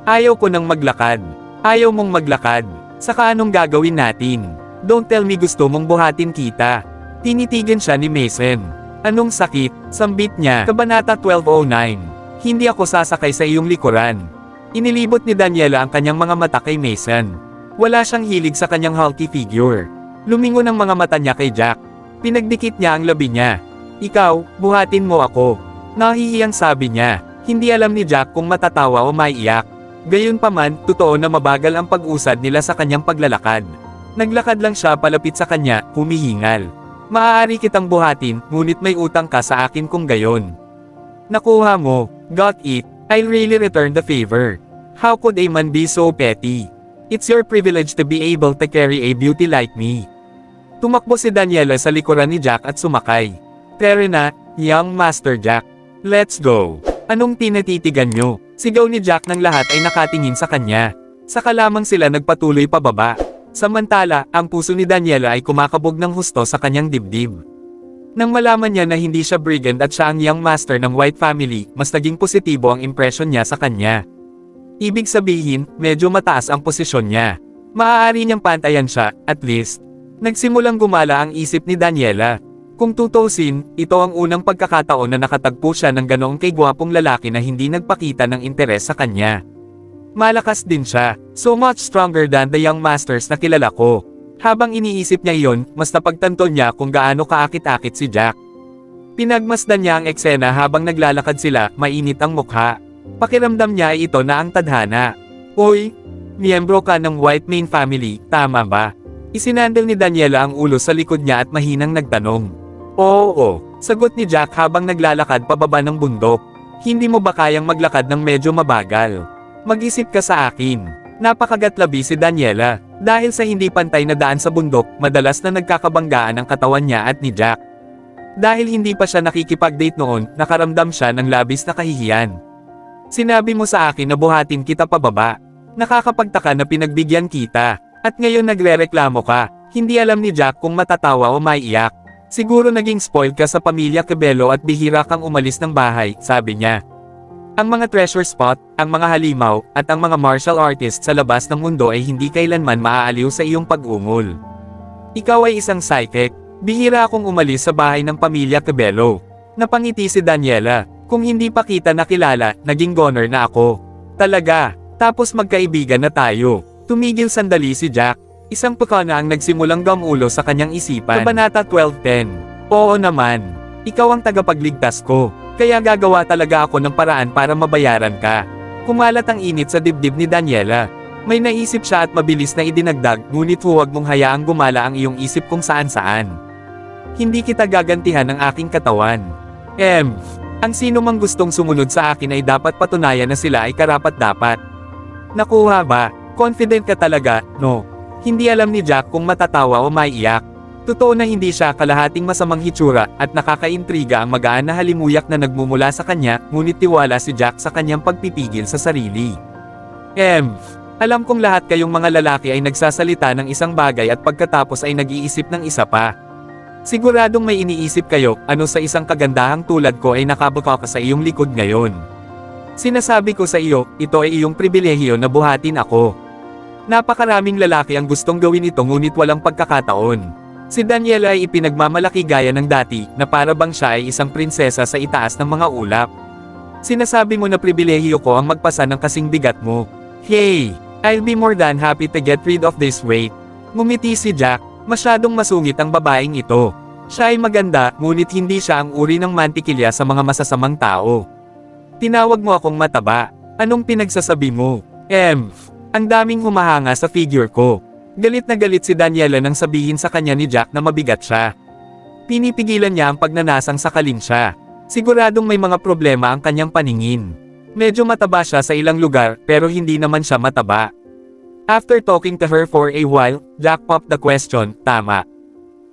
Ayaw ko nang maglakad. Ayaw mong maglakad. Saka anong gagawin natin? Don't tell me gusto mong buhatin kita. Tinitigan siya ni Mason. Anong sakit? Sambit niya. Kabanata 1209. Hindi ako sasakay sa iyong likuran. Inilibot ni Daniela ang kanyang mga mata kay Mason. Wala siyang hilig sa kanyang hulky figure. Lumingon ang mga mata niya kay Jack. Pinagdikit niya ang labi niya. Ikaw, buhatin mo ako. Nahihiyang sabi niya. Hindi alam ni Jack kung matatawa o maiiyak. Gayunpaman, totoo na mabagal ang pag-usad nila sa kanyang paglalakad. Naglakad lang siya palapit sa kanya, humihingal. Maaari kitang buhatin, ngunit may utang ka sa akin kung gayon. Nakuha mo, got it, I'll really return the favor. How could a man be so petty? It's your privilege to be able to carry a beauty like me. Tumakbo si Daniela sa likuran ni Jack at sumakay. Tara na, young Master Jack. Let's go. Anong tinatitigan nyo? Sigaw ni Jack nang lahat ay nakatingin sa kanya. Saka lamang sila nagpatuloy pababa. Samantala, ang puso ni Daniela ay kumakabog ng husto sa kanyang dibdib. Nang malaman niya na hindi siya brigand at siya ang young master ng White family, mas naging positibo ang impression niya sa kanya. Ibig sabihin, medyo mataas ang posisyon niya. Maaari niyang pantayan siya, at least. Nagsimulang gumala ang isip ni Daniela. Kung tutusin, ito ang unang pagkakataon na nakatagpo siya ng ganoong kay gwapong lalaki na hindi nagpakita ng interes sa kanya. Malakas din siya, so much stronger than the young masters na kilala ko. Habang iniisip niya iyon, mas napagtanto niya kung gaano kaakit-akit si Jack. Pinagmasdan niya ang eksena habang naglalakad sila, mainit ang mukha. Pakiramdam niya ay ito na ang tadhana. Oy, miyembro ka ng White main family, tama ba? Isinandal ni Daniela ang ulo sa likod niya at mahinang nagtanong. Oo, sagot ni Jack habang naglalakad pababa ng bundok. Hindi mo ba kayang maglakad ng medyo mabagal? Mag-isip ka sa akin. Napakagatlabi si Daniela. Dahil sa hindi pantay na daan sa bundok, madalas na nagkakabanggaan ang katawan niya at ni Jack. Dahil hindi pa siya nakikipag-date noon, nakaramdam siya ng labis na kahihiyan. Sinabi mo sa akin na buhatin kita pababa. Nakakapagtaka na pinagbigyan kita. At ngayon nagrereklamo ka. Hindi alam ni Jack kung matatawa o maiiyak. Siguro naging spoiled ka sa pamilya Cabello at bihira kang umalis ng bahay, sabi niya. Ang mga treasure spot, ang mga halimaw, at ang mga martial artists sa labas ng mundo ay hindi kailanman maaaliw sa iyong pag-ungol. Ikaw ay isang psychic. Bihira akong umalis sa bahay ng pamilya Cabello. Napangiti si Daniela. Kung hindi pa kita nakilala, naging goner na ako. Talaga. Tapos magkaibigan na tayo. Tumigil sandali si Jack. Isang puka na ang nagsimulang gamulo sa kanyang isipan. Kabanata 12:10. Oo naman. Ikaw ang tagapagligtas ko. Kaya gagawa talaga ako ng paraan para mabayaran ka. Kumalat ang init sa dibdib ni Daniela. May naisip siya at mabilis na idinagdag, ngunit huwag mong hayaang gumala ang iyong isip kung saan-saan. Hindi kita gagantihan ng aking katawan. Ang sino mang gustong sumunod sa akin ay dapat patunayan na sila ay karapat-dapat. Nakuha ba? Confident ka talaga, no? Hindi alam ni Jack kung matatawa o maiiyak. Totoo na hindi siya kalahating masamang hitsura at nakakaintriga ang magaan na halimuyak na nagmumula sa kanya, ngunit tiwala si Jack sa kanyang pagpipigil sa sarili. Alam kong lahat kayong mga lalaki ay nagsasalita ng isang bagay at pagkatapos ay nag-iisip ng isa pa. Siguradong may iniisip kayo, ano sa isang kagandahang tulad ko ay nakabuka ka sa iyong likod ngayon. Sinasabi ko sa iyo, ito ay iyong pribilehiyo na buhatin ako. Napakaraming lalaki ang gustong gawin ito ngunit walang pagkakataon. Si Daniela ay ipinagmamalaki gaya ng dati, na para bang siya ay isang prinsesa sa itaas ng mga ulap. Sinasabi mo na pribilehiyo ko ang magpasa ng kasing bigat mo. Hey, I'll be more than happy to get rid of this weight. Ngumiti si Jack, masyadong masungit ang babaeng ito. Siya ay maganda, ngunit hindi siya ang uri ng mantikilya sa mga masasamang tao. Tinawag mo akong mataba. Anong pinagsasabi mo? Ang daming humahanga sa figure ko. Galit na galit si Daniela nang sabihin sa kanya ni Jack na mabigat siya. Pinipigilan niya ang pagnanasang sakalin siya. Siguradong may mga problema ang kanyang paningin. Medyo mataba siya sa ilang lugar, pero hindi naman siya mataba. After talking to her for a while, Jack popped the question, tama.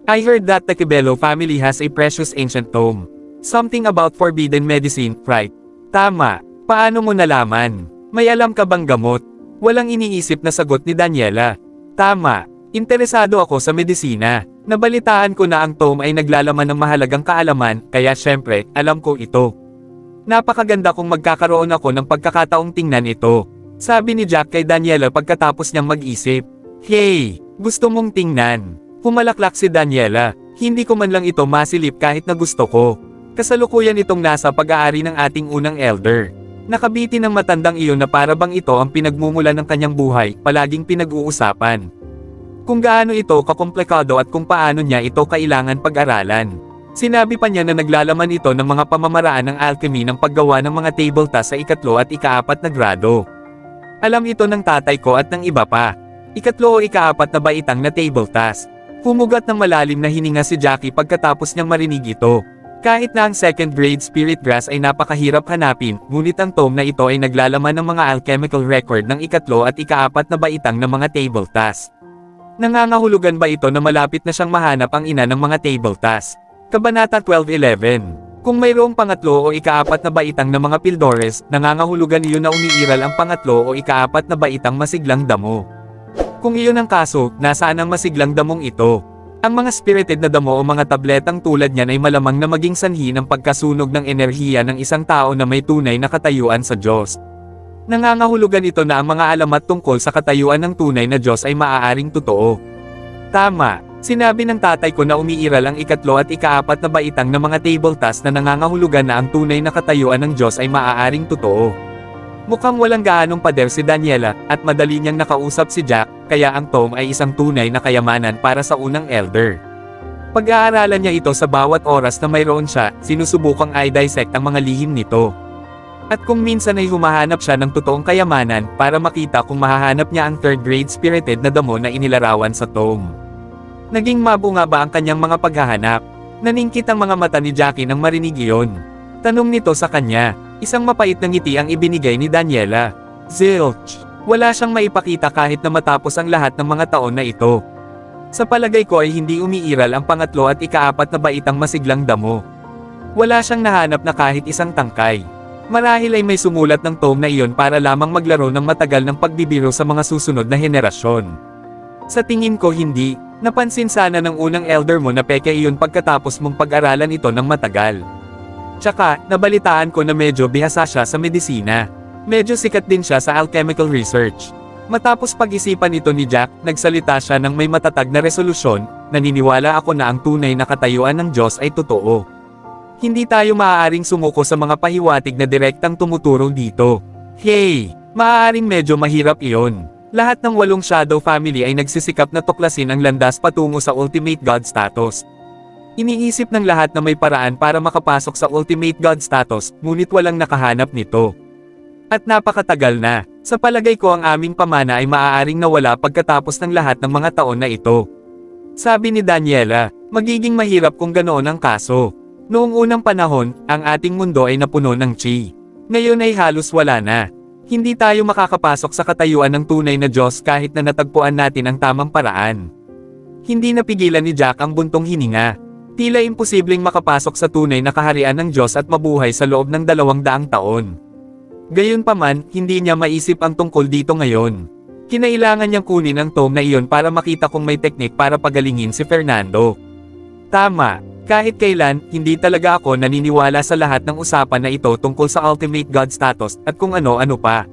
I heard that the Cabello family has a precious ancient tome. Something about forbidden medicine, right? Tama. Paano mo nalaman? May alam ka bang gamot? Walang iniisip na sagot ni Daniela. Tama. Interesado ako sa medisina. Nabalitaan ko na ang tome ay naglalaman ng mahalagang kaalaman, kaya syempre, alam ko ito. Napakaganda kung magkakaroon ako ng pagkakataong tingnan ito. Sabi ni Jack kay Daniela pagkatapos niyang mag-isip. Hey, gusto mong tingnan? Pumalaklak si Daniela. Hindi ko man lang ito masilip kahit na gusto ko. Kasalukuyan itong nasa pag-aari ng ating unang elder. Nakabiti ng matandang iyon na para bang ito ang pinagmumula ng kanyang buhay, palaging pinag-uusapan. Kung gaano ito kakomplikado at kung paano niya ito kailangan pag-aralan. Sinabi pa niya na naglalaman ito ng mga pamamaraan ng alchemy ng paggawa ng mga tabletop sa ikatlo at ikaapat na grado. Alam ito ng tatay ko at ng iba pa. Ikatlo o ikaapat na baitang na tabletop. Humugat ng malalim na hininga si Jackie pagkatapos niyang marinig ito. Kahit na ang second grade spirit grass ay napakahirap hanapin, ngunit ang tome na ito ay naglalaman ng mga alchemical record ng ikatlo at ikaapat na baitang ng mga tabletop. Nangangahulugan ba ito na malapit na siyang mahanap ang ina ng mga tabletop? Kabanata 12:11. Kung mayroong pangatlo o ikaapat na baitang na mga Pildores, nangangahulugan iyon na umiiral ang pangatlo o ikaapat na baitang masiglang damo. Kung iyon ang kaso, nasaan ang masiglang damong ito? Ang mga spirited na damo o mga tabletang tulad niyan ay malamang na maging sanhi ng pagkasunog ng enerhiya ng isang tao na may tunay na katayuan sa Diyos. Nangangahulugan ito na ang mga alamat tungkol sa katayuan ng tunay na Diyos ay maaaring totoo. Tama. Sinabi ng tatay ko na umiiral ang ikatlo at ikaapat na baitang ng mga table task na nangangahulugan na ang tunay na katayuan ng Diyos ay maaaring totoo. Mukhang walang gaanong pader si Daniela, at madali niyang nakausap si Jack, kaya ang Tom ay isang tunay na kayamanan para sa unang elder. Pag-aaralan niya ito sa bawat oras na mayroon siya, sinusubukang i-dissect ang mga lihim nito. At kung minsan ay humahanap siya ng totoong kayamanan, para makita kung mahahanap niya ang third grade spirited na damo na inilarawan sa Tom. Naging mabunga ba ang kanyang mga paghahanap? Naningkit ang mga mata ni Jackie nang marinig iyon. Tanong nito sa kanya, isang mapait na ngiti ang ibinigay ni Daniela. Zilch. Wala siyang maipakita kahit na matapos ang lahat ng mga taon na ito. Sa palagay ko ay hindi umiiral ang pangatlo at ikaapat na baitang masiglang damo. Wala siyang nahanap na kahit isang tangkay. Marahil ay may sumulat ng Tom na iyon para lamang maglaro ng matagal ng pagbibiro sa mga susunod na henerasyon. Sa tingin ko hindi. Napansin sana ng unang elder mo na peke iyon pagkatapos mong pag-aralan ito ng matagal. Tsaka, nabalitaan ko na medyo bihasa siya sa medisina. Medyo sikat din siya sa alchemical research. Matapos pag-isipan ito ni Jack, nagsalita siya ng may matatag na resolusyon, naniniwala ako na ang tunay na katayuan ng Diyos ay totoo. Hindi tayo maaaring sumuko sa mga pahiwatig na direktang tumuturo dito. Hey! Maaaring medyo mahirap iyon. Lahat ng 8 Shadow Family ay nagsisikap na tuklasin ang landas patungo sa Ultimate God status. Iniisip ng lahat na may paraan para makapasok sa Ultimate God status, ngunit walang nakahanap nito. At napakatagal na. Sa palagay ko ang aming pamana ay maaaring nawala pagkatapos ng lahat ng mga taon na ito. Sabi ni Daniela, magiging mahirap kung ganoon ang kaso. Noong unang panahon, ang ating mundo ay napuno ng chi. Ngayon ay halos wala na. Hindi tayo makakapasok sa katayuan ng tunay na Diyos kahit na natagpuan natin ang tamang paraan. Hindi napigilan ni Jack ang buntong hininga. Tila imposibleng makapasok sa tunay na kaharian ng Diyos at mabuhay sa loob ng 200 taon. Gayunpaman, hindi niya maisip ang tungkol dito ngayon. Kinailangan niyang kunin ang tome na iyon para makita kung may teknik para pagalingin si Fernando. Tama. Kahit kailan, hindi talaga ako naniniwala sa lahat ng usapan na ito tungkol sa Ultimate God status at kung ano-ano pa.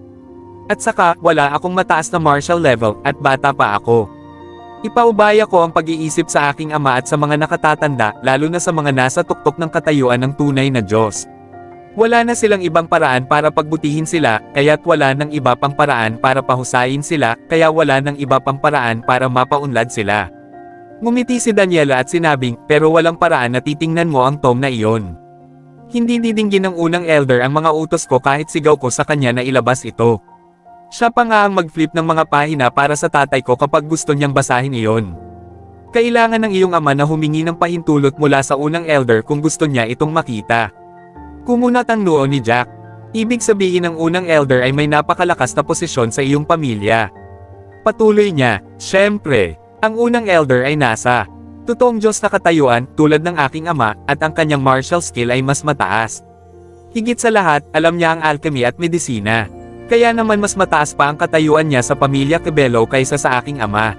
At saka, wala akong mataas na martial level at bata pa ako. Ipaubaya ko ang pag-iisip sa aking ama at sa mga nakatatanda, lalo na sa mga nasa tuktok ng katayuan ng tunay na Diyos. Wala na silang ibang paraan para pagbutihin sila, kaya't wala ng iba pang paraan para pahusayin sila, kaya wala ng iba pang paraan para mapaunlad sila. Ngumiti si Daniela at sinabing, pero walang paraan na titingnan mo ang tome na iyon. Hindi didinggin ng unang elder ang mga utos ko kahit sigaw ko sa kanya na ilabas ito. Siya pa nga ang mag-flip ng mga pahina para sa tatay ko kapag gusto niyang basahin iyon. Kailangan ng iyong ama na humingi ng pahintulot mula sa unang elder kung gusto niya itong makita. Kumunat ang noo ni Jack. Ibig sabihin ng unang elder ay may napakalakas na posisyon sa iyong pamilya. Patuloy niya, syempre. Ang unang elder ay nasa totoong Diyos na katayuan, tulad ng aking ama, at ang kanyang martial skill ay mas mataas. Higit sa lahat, alam niya ang alchemy at medisina. Kaya naman mas mataas pa ang katayuan niya sa pamilya Cabello kaysa sa aking ama.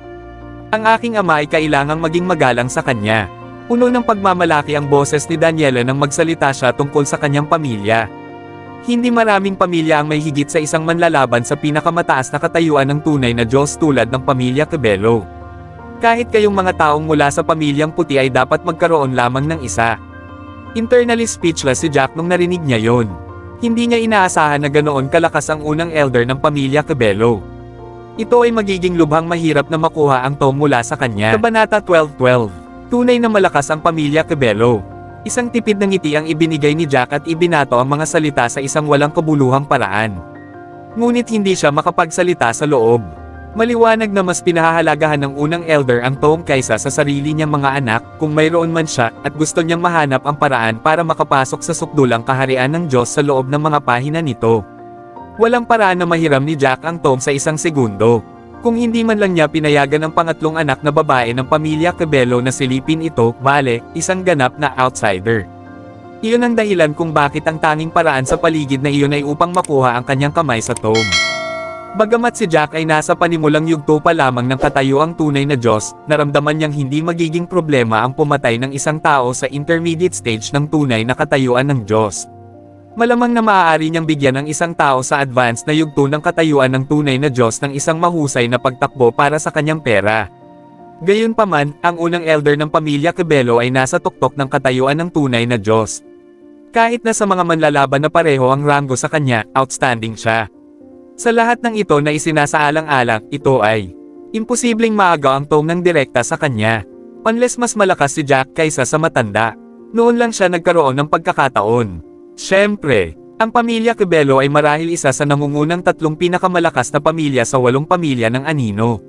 Ang aking ama ay kailangang maging magalang sa kanya. Puno ng pagmamalaki ang boses ni Daniela nang magsalita siya tungkol sa kanyang pamilya. Hindi maraming pamilya ang may higit sa isang manlalaban sa pinakamataas na katayuan ng tunay na Diyos tulad ng pamilya Cabello. Kahit kayong mga taong mula sa pamilyang puti ay dapat magkaroon lamang ng isa. Internally speechless si Jack nung narinig niya yon. Hindi niya inaasahan na ganoon kalakas ang unang elder ng pamilya Cabello. Ito ay magiging lubhang mahirap na makuha ang tome mula sa kanya. Kabanata 12:12. Tunay na malakas ang pamilya Cabello. Isang tipid na ngiti ang ibinigay ni Jack at ibinato ang mga salita sa isang walang kabuluhang paraan. Ngunit hindi siya makapagsalita sa loob. Maliwanag na mas pinahahalagahan ng unang elder ang tome kaysa sa sarili niyang mga anak, kung mayroon man siya, at gusto niyang mahanap ang paraan para makapasok sa sukdulang kaharian ng Diyos sa loob ng mga pahina nito. Walang paraan na mahiram ni Jack ang tome sa isang segundo. Kung hindi man lang niya pinayagan ang pangatlong anak na babae ng pamilya Cabello na silipin ito, bale, isang ganap na outsider. Iyon ang dahilan kung bakit ang tanging paraan sa paligid na iyon ay upang makuha ang kanyang kamay sa tomb. Bagamat si Jack ay nasa panimulang yugto pa lamang ng katayuang tunay na Diyos, naramdaman niyang hindi magiging problema ang pumatay ng isang tao sa intermediate stage ng tunay na katayuan ng Diyos. Malamang na maaari niyang bigyan ng isang tao sa advanced na yugto ng katayuan ng tunay na Diyos ng isang mahusay na pagtakbo para sa kanyang pera. Gayunpaman, ang unang elder ng pamilya Cabello ay nasa tuktok ng katayuan ng tunay na Diyos. Kahit na sa mga manlalaban na pareho ang ranggo sa kanya, outstanding siya. Sa lahat ng ito na isinasaalang-alang, ito ay imposibleng maaga ang tomb ng direkta sa kanya. Unless mas malakas si Jack kaysa sa matanda. Noon lang siya nagkaroon ng pagkakataon. Siyempre, ang pamilya Cabello ay marahil isa sa nangungunang 3 pinakamalakas na pamilya sa 8 pamilya ng Anino.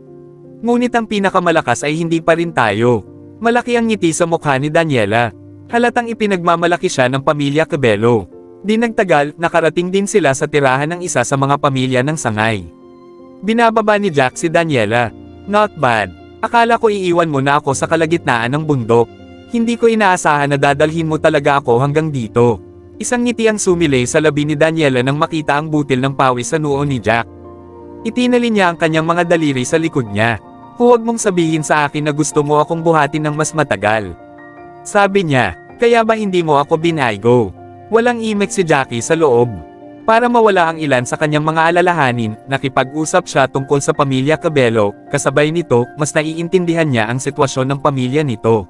Ngunit ang pinakamalakas ay hindi pa rin tayo. Malaki ang ngiti sa mukha ni Daniela. Halatang ipinagmamalaki siya ng pamilya Cabello. Di nagtagal, nakarating din sila sa tirahan ng isa sa mga pamilya ng sangay. Binababa ni Jack si Daniela. Not bad. Akala ko iiwan mo na ako sa kalagitnaan ng bundok. Hindi ko inaasahan na dadalhin mo talaga ako hanggang dito. Isang ngiti ang sumilay sa labi ni Daniela nang makita ang butil ng pawis sa noo ni Jack. Itinali niya ang kanyang mga daliri sa likod niya. Huwag mong sabihin sa akin na gusto mo akong buhatin ng mas matagal. Sabi niya, kaya ba hindi mo ako binaygo? Walang imek si Jackie sa loob. Para mawala ang ilan sa kanyang mga alalahanin, nakipag-usap siya tungkol sa pamilya Cabello, kasabay nito, mas naiintindihan niya ang sitwasyon ng pamilya nito.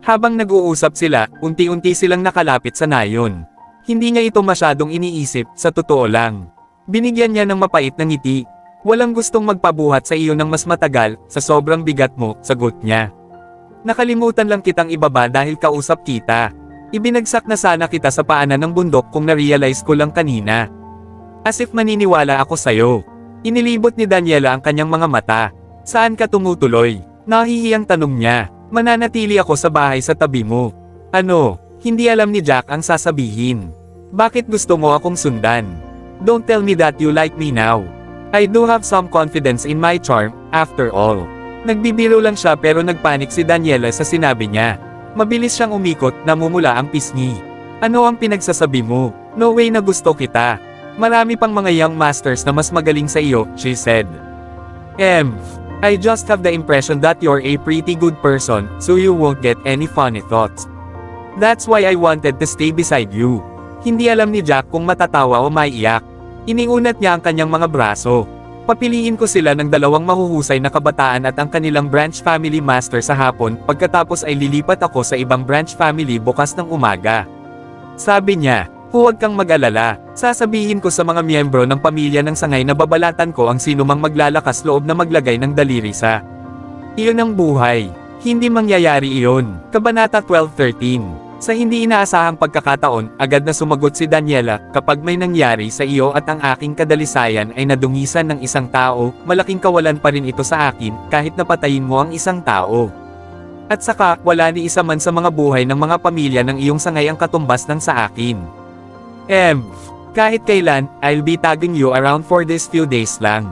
Habang nag-uusap sila, unti-unti silang nakalapit sa nayon. Hindi niya ito masyadong iniisip, sa totoo lang. Binigyan niya ng mapait na ngiti. Walang gustong magpabuhat sa iyo ng mas matagal, sa sobrang bigat mo, sagot niya. Nakalimutan lang kitang ibaba dahil kausap kita. Ibinagsak na sana kita sa paanan ng bundok kung na-realize ko lang kanina. As if maniniwala ako sayo. Inilibot ni Daniela ang kanyang mga mata. Saan ka tumutuloy? Nahihiyang tanong niya. Mananatili ako sa bahay sa tabi mo. Ano? Hindi alam ni Jack ang sasabihin. Bakit gusto mo akong sundan? Don't tell me that you like me now. I do have some confidence in my charm, after all. Nagbibiro lang siya pero nagpanik si Daniela sa sinabi niya. Mabilis siyang umikot, namumula ang pisngi. Ano ang pinagsasabi mo? No way na gusto kita. Marami pang mga young masters na mas magaling sa iyo, she said. I just have the impression that you're a pretty good person, so you won't get any funny thoughts. That's why I wanted to stay beside you. Hindi alam ni Jack kung matatawa o maiiyak. Iniunat niya ang kanyang mga braso. Papiliin ko sila ng 2 mahuhusay na kabataan at ang kanilang branch family master sa hapon, pagkatapos ay lilipat ako sa ibang branch family bukas ng umaga. Sabi niya, huwag kang mag-alala, sasabihin ko sa mga miyembro ng pamilya ng sangay na babalatan ko ang sinumang maglalakas loob na maglagay ng daliri sa. Iyon ang buhay. Hindi mangyayari iyon. Kabanata 12:13. Sa hindi inaasahang pagkakataon, agad na sumagot si Daniela, kapag may nangyari sa iyo at ang aking kadalisayan ay nadungisan ng isang tao, malaking kawalan pa rin ito sa akin, kahit napatayin mo ang isang tao. At saka, wala ni isa man sa mga buhay ng mga pamilya ng iyong sangay ang katumbas ng sa akin. Kahit kailan, I'll be tagging you around for these few days lang.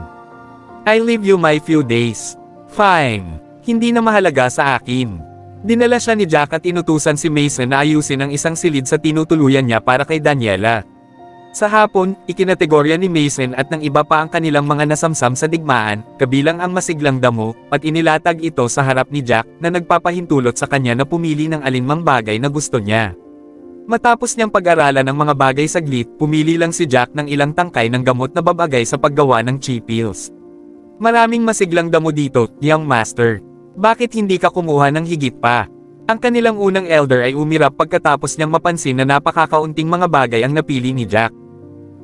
I'll leave you my few days. Fine. Hindi na mahalaga sa akin. Dinala siya ni Jack at inutusan si Mason na ayusin ang isang silid sa tinutuluyan niya para kay Daniela. Sa hapon, ikinategorya ni Mason at ng iba pa ang kanilang mga nasamsam sa digmaan, kabilang ang masiglang damo, at inilatag ito sa harap ni Jack na nagpapahintulot sa kanya na pumili ng alinmang bagay na gusto niya. Matapos niyang pag-aralan ng mga bagay saglit, pumili lang si Jack ng ilang tangkay ng gamot na babagay sa paggawa ng chipils. Maraming masiglang damo dito, young master. Bakit hindi ka kumuha ng higit pa? Ang kanilang unang elder ay umirap pagkatapos niyang mapansin na napakakaunting mga bagay ang napili ni Jack.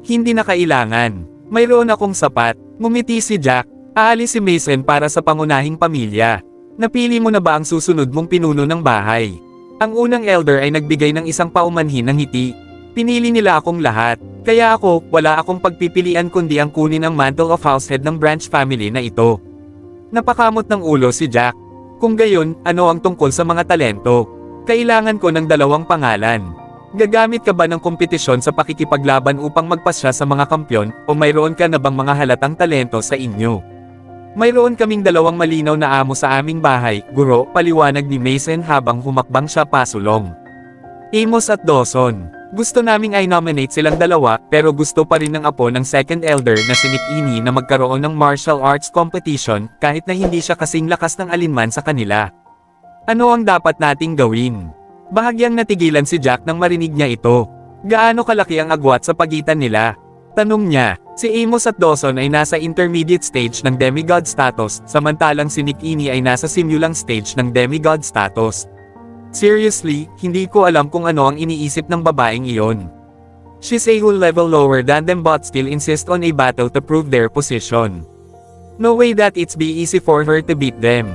Hindi na kailangan. Mayroon akong sapat. Ngumiti si Jack. Aalis si Mason para sa pangunahing pamilya. Napili mo na ba ang susunod mong pinuno ng bahay? Ang unang elder ay nagbigay ng isang paumanhin ng ngiti. Pinili nila akong lahat. Kaya ako, wala akong pagpipilian kundi ang kunin ang mantle of househead ng branch family na ito. Napakamot ng ulo si Jack. Kung gayon, ano ang tungkol sa mga talento? Kailangan ko ng 2 pangalan. Gagamit ka ba ng kompetisyon sa pakikipaglaban upang magpasya sa mga kampyon, o mayroon ka na bang mga halatang talento sa inyo? Mayroon kaming 2 malinaw na amo sa aming bahay, guro, paliwanag ni Mason habang humakbang siya pasulong. Amos at Dawson. Gusto naming i-nominate silang dalawa, pero gusto pa rin ng apo ng second elder na si Nick Eni na magkaroon ng martial arts competition, kahit na hindi siya kasing lakas ng alinman sa kanila. Ano ang dapat nating gawin? Bahagyang natigilan si Jack nang marinig niya ito. Gaano kalaki ang agwat sa pagitan nila? Tanong niya. Si Amos at Dawson ay nasa intermediate stage ng demigod status, samantalang si Nick Eni ay nasa simulang stage ng demigod status. Seriously, hindi ko alam kung ano ang iniisip ng babaeng iyon. She's a whole level lower than them but still insist on a battle to prove their position. No way that it's be easy for her to beat them.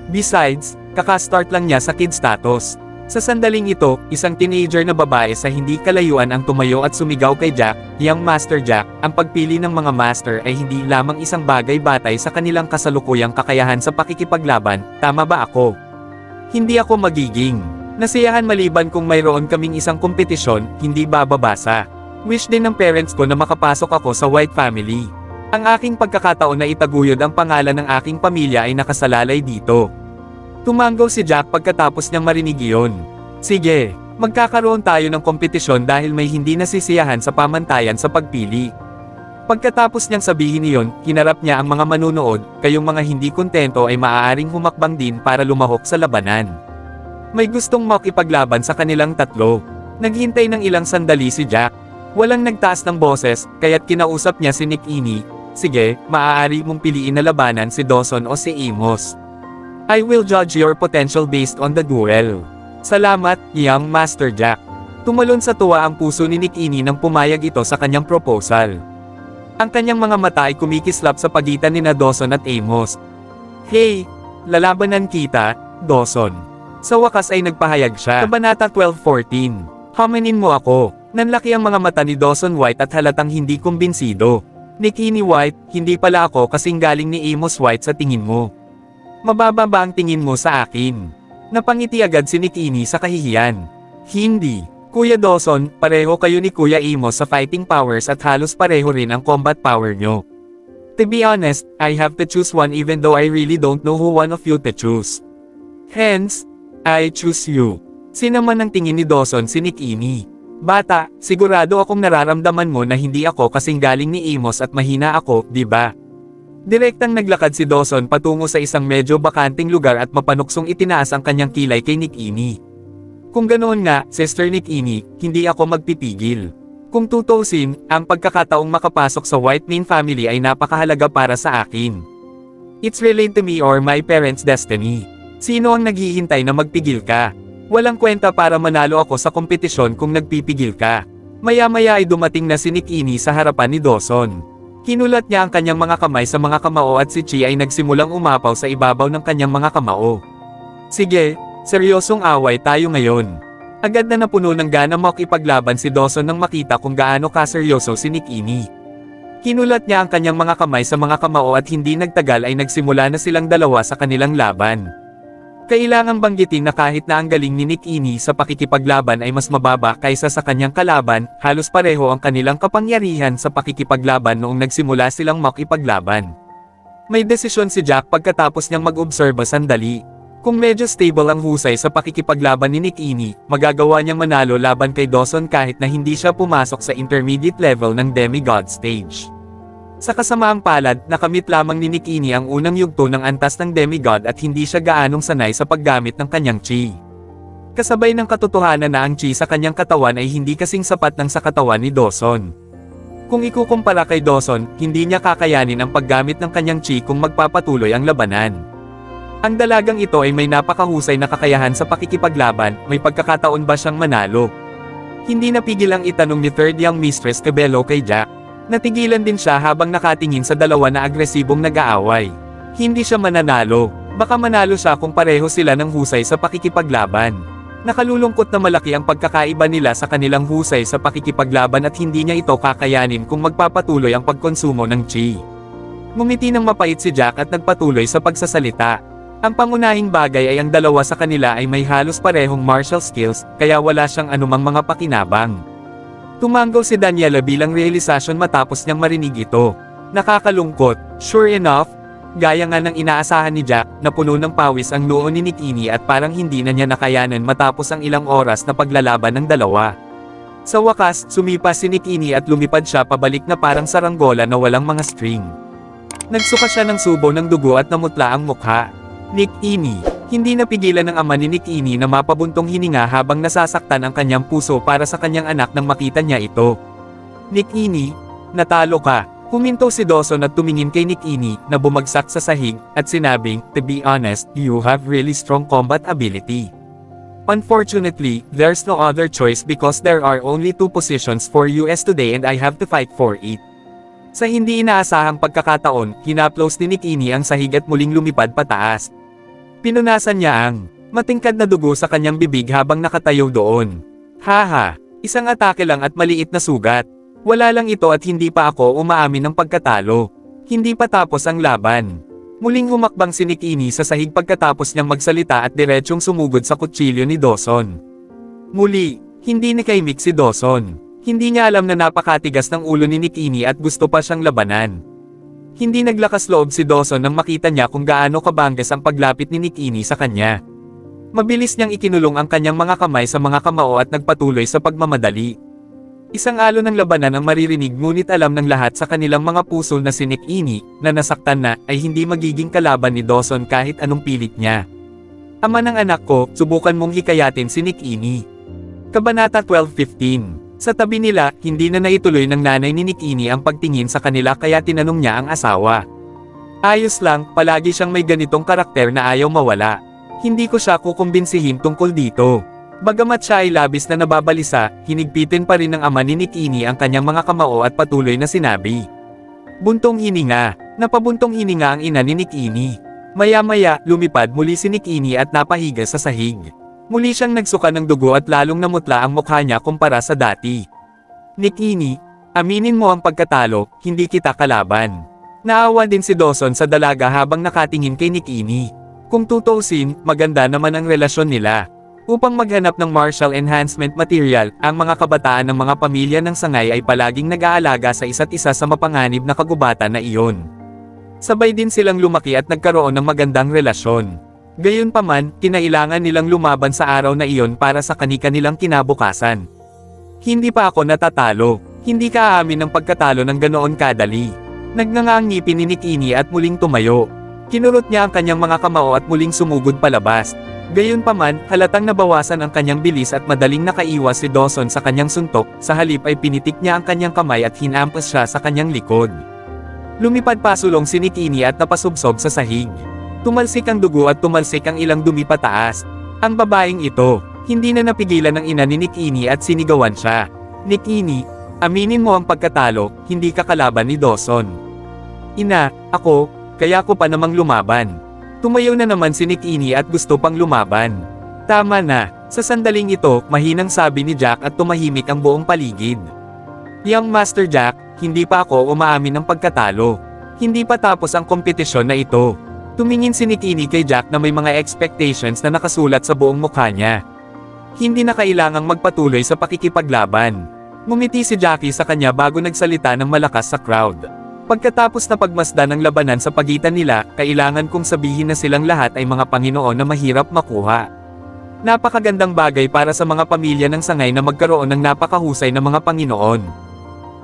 Besides, kakastart lang niya sa kid status. Sa sandaling ito, isang teenager na babae sa hindi kalayuan ang tumayo at sumigaw kay Jack, "Young Master Jack, ang pagpili ng mga master ay hindi lamang isang bagay batay sa kanilang kasalukuyang kakayahan sa pakikipaglaban, tama ba ako? Hindi ako magiging nasiyahan maliban kung mayroon kaming isang kompetisyon, hindi bababasa. Wish din ng parents ko na makapasok ako sa White Family. Ang aking pagkakataon na itaguyod ang pangalan ng aking pamilya ay nakasalalay dito." Tumango si Jack pagkatapos niyang marinig iyon. Sige, magkakaroon tayo ng kompetisyon dahil may hindi nasisiyahan sa pamantayan sa pagpili. Pagkatapos niyang sabihin iyon, hinarap niya ang mga manunood, kayong mga hindi kontento ay maaaring humakbang din para lumahok sa labanan. May gustong makipaglaban sa kanilang tatlo. Naghintay ng ilang sandali si Jack. Walang nagtaas ng boses, kaya't kinausap niya si Nick Eni. Sige, maaari mong piliin na labanan si Dawson o si Amos. I will judge your potential based on the duel. Salamat, Young Master Jack. Tumalon sa tuwa ang puso ni Nick Eni nang pumayag ito sa kanyang proposal. Ang kanyang mga mata ay kumikislap sa pagitan ni Dawson at Amos. Hey, lalabanan kita, Dawson. Sa wakas ay nagpahayag siya. Kabanata 12:14. Haminin mo ako. Nanlaki ang mga mata ni Dawson White at halatang hindi kumbinsido. Nick Eni White, hindi pala ako kasing galing ni Amos White sa tingin mo. Mababa ba ang tingin mo sa akin? Napangiti agad si Nick Eni sa kahihiyan. Hindi. Kuya Dawson, pareho kayo ni Kuya Amos sa fighting powers at halos pareho rin ang combat power nyo. To be honest, I have to choose one even though I really don't know who one of you to choose. Hence, I choose you. Sinaman ang tingin ni Dawson si Nick Eni. Bata, sigurado akong nararamdaman mo na hindi ako kasing galing ni Amos at mahina ako, di ba? Direktang naglakad si Dawson patungo sa isang medyo bakanting lugar at mapanuksong itinaas ang kanyang kilay kay Nick Eni. Kung ganoon nga, Sister Nick Eni, hindi ako magpipigil. Kung tutusin, ang pagkakataong makapasok sa White main family ay napakahalaga para sa akin. It's related to me or my parents' destiny. Sino ang naghihintay na magpigil ka? Walang kwenta para manalo ako sa kompetisyon kung nagpipigil ka. Maya-maya ay dumating na si Nick Eni sa harapan ni Dawson. Kinulat niya ang kanyang mga kamay sa mga kamao at si Chi ay nagsimulang umapaw sa ibabaw ng kanyang mga kamao. Sige, seryosong away tayo ngayon. Agad na napuno ng gana makipaglaban si Dawson nang makita kung gaano kaseryoso si Nick Eni. Kinulat niya ang kanyang mga kamay sa mga kamao at hindi nagtagal ay nagsimula na silang dalawa sa kanilang laban. Kailangang banggitin na kahit na ang galing ni Nick Eni sa pakikipaglaban ay mas mababa kaysa sa kanyang kalaban, halos pareho ang kanilang kapangyarihan sa pakikipaglaban noong nagsimula silang makipaglaban. May desisyon si Jack pagkatapos niyang mag-obserba sandali. Kung medyo stable ang husay sa pakikipaglaban ni Nick Eni, magagawa niyang manalo laban kay Dawson kahit na hindi siya pumasok sa intermediate level ng demigod stage. Sa kasamaang palad, nakamit lamang ni Nick Eni ang unang yugto ng antas ng demigod at hindi siya gaanong sanay sa paggamit ng kanyang chi. Kasabay ng katotohanan na ang chi sa kanyang katawan ay hindi kasing sapat ng sa katawan ni Dawson. Kung ikukumpara kay Dawson, hindi niya kakayanin ang paggamit ng kanyang chi kung magpapatuloy ang labanan. Ang dalagang ito ay may napakahusay na kakayahan sa pakikipaglaban, may pagkakataon ba siyang manalo? Hindi napigil ang itanong ni Third Young Mistress Cabello kay Jack. Natigilan din siya habang nakatingin sa dalawa na agresibong nag-aaway. Hindi siya mananalo. Baka manalo siya kung pareho sila ng husay sa pakikipaglaban. Nakalulungkot na malaki ang pagkakaiba nila sa kanilang husay sa pakikipaglaban at hindi niya ito kakayanin kung magpapatuloy ang pagkonsumo ng chi. Ngumiti ng mapait si Jack at nagpatuloy sa pagsasalita. Ang pangunahing bagay ay ang dalawa sa kanila ay may halos parehong martial skills, kaya wala siyang anumang mga pakinabang. Tumango si Daniela bilang realisasyon matapos niyang marinig ito. Nakakalungkot. Sure enough, Gaya nga ng inaasahan ni Jack, na puno ng pawis ang noo ni Nikini at parang hindi na niya nakayanan matapos ang ilang oras na paglalaban ng dalawa. Sa wakas, sumipa si Nikini at lumipad siya pabalik na parang saranggola na walang mga string. Nagsuka siya ng subo ng dugo at namutla ang mukha. Nikini. Hindi napigilan ng ama ni Nikini na mapabuntong hininga habang nasasaktan ang kanyang puso para sa kanyang anak nang makita niya ito. Nikini, natalo ka. Huminto si Dawson at tumingin kay Nikini na bumagsak sa sahig at sinabing, "To be honest, you have really strong combat ability. Unfortunately, there's no other choice because there are only 2 positions for US today and I have to fight for it." Sa hindi inaasahang pagkakataon, hinaplos ni Nikini ang sahig at muling lumipad pataas. Pinunasan niya ang matingkad na dugo sa kanyang bibig habang nakatayo doon. Haha, isang atake lang at maliit na sugat. Wala lang ito at hindi pa ako umaamin ng pagkatalo. Hindi pa tapos ang laban. Muling humakbang si Nikini sa sahig pagkatapos niyang magsalita at diretsyong sumugod sa kutsilyo ni Dawson. Muli, hindi nakaimik si Dawson. Hindi niya alam na napakatigas ng ulo ni Nikini at gusto pa siyang labanan. Hindi naglakas loob si Dawson nang makita niya kung gaano kabanggas ang paglapit ni Nikini sa kanya. Mabilis niyang ikinulong ang kanyang mga kamay sa mga kamao at nagpatuloy sa pagmamadali. Isang alon ng labanan ang maririnig ngunit alam ng lahat sa kanilang mga puso na si Nikini, na nasaktan na, ay hindi magiging kalaban ni Dawson kahit anong pilit niya. Ama ng anak ko, subukan mong hikayatin si Nikini. Kabanata 12:15. Sa tabi nila, hindi na naituloy ng nanay ni Nikini ang pagtingin sa kanila kaya tinanong niya ang asawa. Ayos lang, palagi siyang may ganitong karakter na ayaw mawala. Hindi ko siya kukumbinsihin tungkol dito. Bagamat siya ay labis na nababalisa, hinigpitin pa rin ng ama ni Nikini ang kanyang mga kamao at patuloy na sinabi. Buntong hininga. Napabuntong hininga ang ina ni Nikini. Maya-maya, lumipad muli si Nikini at napahiga sa sahig. Muli siyang nagsuka ng dugo at lalong namutla ang mukha niya kumpara sa dati. Nikini, aminin mo ang pagkatalo, hindi kita kalaban. Naawa din si Dawson sa dalaga habang nakatingin kay Nikini. Kung tutuusin, maganda naman ang relasyon nila. Upang maghanap ng martial enhancement material, ang mga kabataan ng mga pamilya ng sangay ay palaging nag-aalaga sa isa't isa sa mapanganib na kagubatan na iyon. Sabay din silang lumaki at nagkaroon ng magandang relasyon. Gayunpaman, kinailangan nilang lumaban sa araw na iyon para sa kani-kanilang kinabukasan. Hindi pa ako natatalo. Hindi ka aamin ng pagkatalo ng ganoon kadali. Nagnanga ang ngipin ni Nikini at muling tumayo. Kinurot niya ang kanyang mga kamao at muling sumugod palabas. Gayunpaman, halatang nabawasan ang kanyang bilis at madaling nakaiwas si Dawson sa kanyang suntok, sa halip ay pinitik niya ang kanyang kamay at hinampas siya sa kanyang likod. Lumipad pasulong si Nikini at napasubsob sa sahig. Tumalsik ang dugo at tumalsik ang ilang dumi pataas. Ang babaeng ito, hindi na napigilan ng ina ni Nikini at sinigawan siya. Nikini, aminin mo ang pagkatalo, hindi ka kalaban ni Dawson. Ina, ako, kaya ko pa namang lumaban. Tumayo na naman si Nikini at gusto pang lumaban. Tama na, sa sandaling ito, mahinang sabi ni Jack at tumahimik ang buong paligid. Young Master Jack, hindi pa ako umaamin ng pagkatalo. Hindi pa tapos ang kompetisyon na ito. Tumingin si Nikini kay Jack na may mga expectations na nakasulat sa buong mukha niya. Hindi na kailangang magpatuloy sa pakikipaglaban. Ngumiti si Jackie sa kanya bago nagsalita ng malakas sa crowd. Pagkatapos na pagmasdan ng labanan sa pagitan nila, kailangan kong sabihin na silang lahat ay mga Panginoon na mahirap makuha. Napakagandang bagay para sa mga pamilya ng sangay na magkaroon ng napakahusay na mga Panginoon.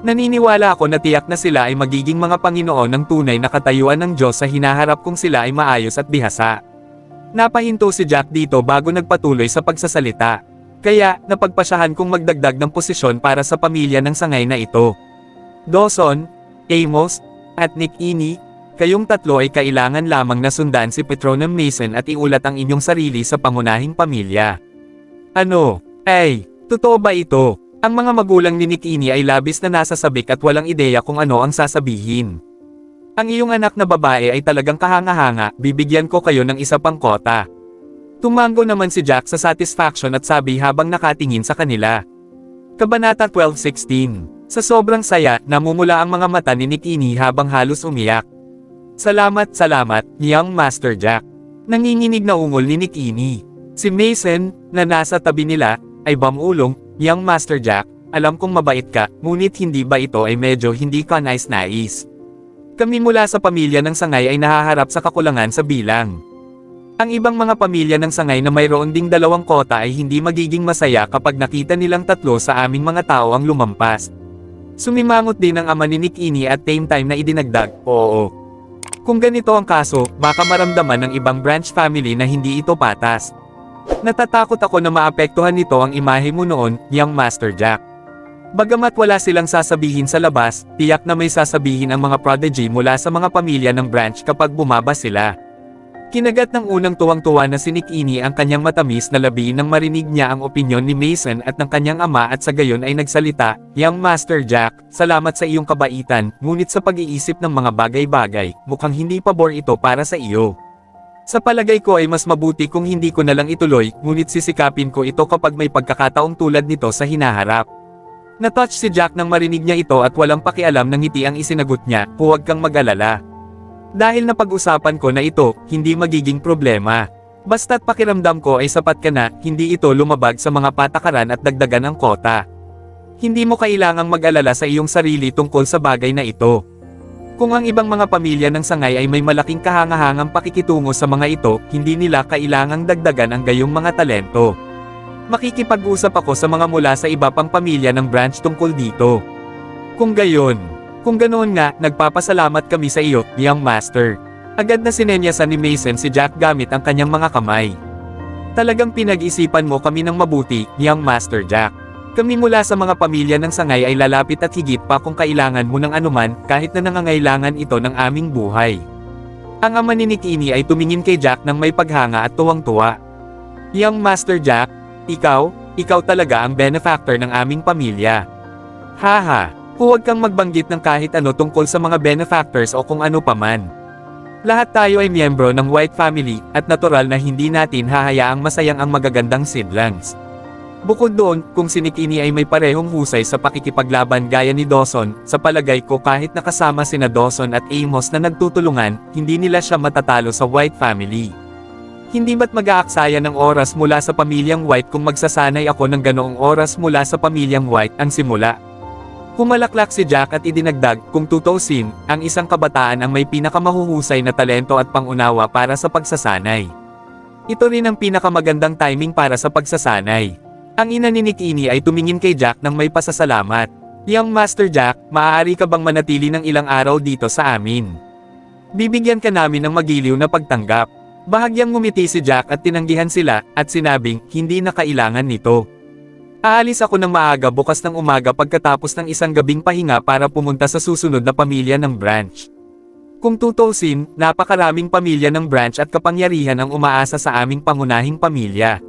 Naniniwala ako na tiyak na sila ay magiging mga Panginoon ng tunay na katayuan ng Diyos sa hinaharap kung sila ay maayos at bihasa. Napahinto si Jack dito bago nagpatuloy sa pagsasalita. Kaya, napagpasyahan kong magdagdag ng posisyon para sa pamilya ng sangay na ito. Dawson, Amos, at Nikini, kayong tatlo ay kailangan lamang na sundan si Petroleum Mason at iulat ang inyong sarili sa pangunahing pamilya. Ano? Ay, totoo ba ito? Ang mga magulang ni Nikini ay labis na nasasabik at walang ideya kung ano ang sasabihin. Ang iyong anak na babae ay talagang kahanga-hanga, bibigyan ko kayo ng isa pang kota. Tumango naman si Jack sa satisfaction at sabi habang nakatingin sa kanila. Kabanata 12:16. Sa sobrang saya, namumula ang mga mata ni Nikini habang halos umiyak. Salamat, Young Master Jack. Nanginginig na ungol ni Nikini. Si Mason, na nasa tabi nila, ay bamulong, Young Master Jack, alam kong mabait ka, ngunit hindi ba ito ay medyo hindi ka nais-nais? Kami mula sa pamilya ng sangay ay nahaharap sa kakulangan sa bilang. Ang ibang mga pamilya ng sangay na mayroon ding 2 kota ay hindi magiging masaya kapag nakita nilang 3 sa aming mga tao ang lumampas. Sumimangot din ang ama ni Nick Ini at same time na idinagdag, oo. Kung ganito ang kaso, baka maramdaman ng ibang branch family na hindi ito patas. Natatakot ako na maapektuhan nito ang imahe mo noon, Young Master Jack. Bagamat wala silang sasabihin sa labas, tiyak na may sasabihin ang mga prodigy mula sa mga pamilya ng branch kapag bumaba sila. Kinagat ng unang tuwang-tuwa na si Nick Ini ang kanyang matamis na labi nang marinig niya ang opinyon ni Mason at ng kanyang ama at sa gayon ay nagsalita, Young Master Jack, salamat sa iyong kabaitan, ngunit sa pag-iisip ng mga bagay-bagay, mukhang hindi pabor ito para sa iyo. Sa palagay ko ay mas mabuti kung hindi ko na lang ituloy, ngunit sisikapin ko ito kapag may pagkakataong tulad nito sa hinaharap. Natouch si Jack nang marinig niya ito at walang pakialam ng ngiti ang isinagot niya, huwag kang mag-alala. Dahil napag-usapan ko na ito, hindi magiging problema. Basta't pakiramdam ko ay sapat ka na, hindi ito lumabag sa mga patakaran at dagdagan ang kota. Hindi mo kailangang mag-alala sa iyong sarili tungkol sa bagay na ito. Kung ang ibang mga pamilya ng sangay ay may malaking kahangahangang pakikitungo sa mga ito, hindi nila kailangang dagdagan ang gayong mga talento. Makikipag-usap ako sa mga mula sa iba pang pamilya ng branch tungkol dito. Kung ganoon nga, nagpapasalamat kami sa iyo, Young Master. Agad na sinenyasan ni Mason si Jack gamit ang kanyang mga kamay. Talagang pinag-isipan mo kami ng mabuti, Young Master Jack. Kami mula sa mga pamilya ng sangay ay lalapit at higit pa kung kailangan mo ng anuman, kahit na nangangailangan ito ng aming buhay. Ang ama ni Nick Ini ay tumingin kay Jack ng may paghanga at tuwang-tuwa. Young Master Jack, ikaw talaga ang benefactor ng aming pamilya. Haha. Huwag kang magbanggit ng kahit ano tungkol sa mga benefactors o kung ano paman. Lahat tayo ay miyembro ng White Family, at natural na hindi natin hahayaang masayang ang magagandang siblings. Bukod doon, kung si Nick Ini ay may parehong husay sa pakikipaglaban gaya ni Dawson, sa palagay ko kahit nakasama sina Dawson at Amos na nagtutulungan, hindi nila siya matatalo sa White Family. Hindi ba't mag-aaksaya ng oras mula sa pamilyang White kung magsasanay ako ng ganoong oras mula sa pamilyang White ang simula? Humalaklak si Jack at idinagdag, kung tutuusin, ang isang kabataan ang may pinakamahuhusay na talento at pangunawa para sa pagsasanay. Ito rin ang pinakamagandang timing para sa pagsasanay. Ang ina ni Nick Ini ay tumingin kay Jack ng may pasasalamat. Young Master Jack, maaari ka bang manatili ng ilang araw dito sa amin? Bibigyan ka namin ng magiliw na pagtanggap. Bahagyang ngumiti si Jack at tinanggihan sila, at sinabing, hindi na kailangan nito. Aalis ako ng maaga bukas ng umaga pagkatapos ng isang gabing pahinga para pumunta sa susunod na pamilya ng branch. Kung tutuusin, napakaraming pamilya ng branch at kapangyarihan ang umaasa sa aming pangunahing pamilya.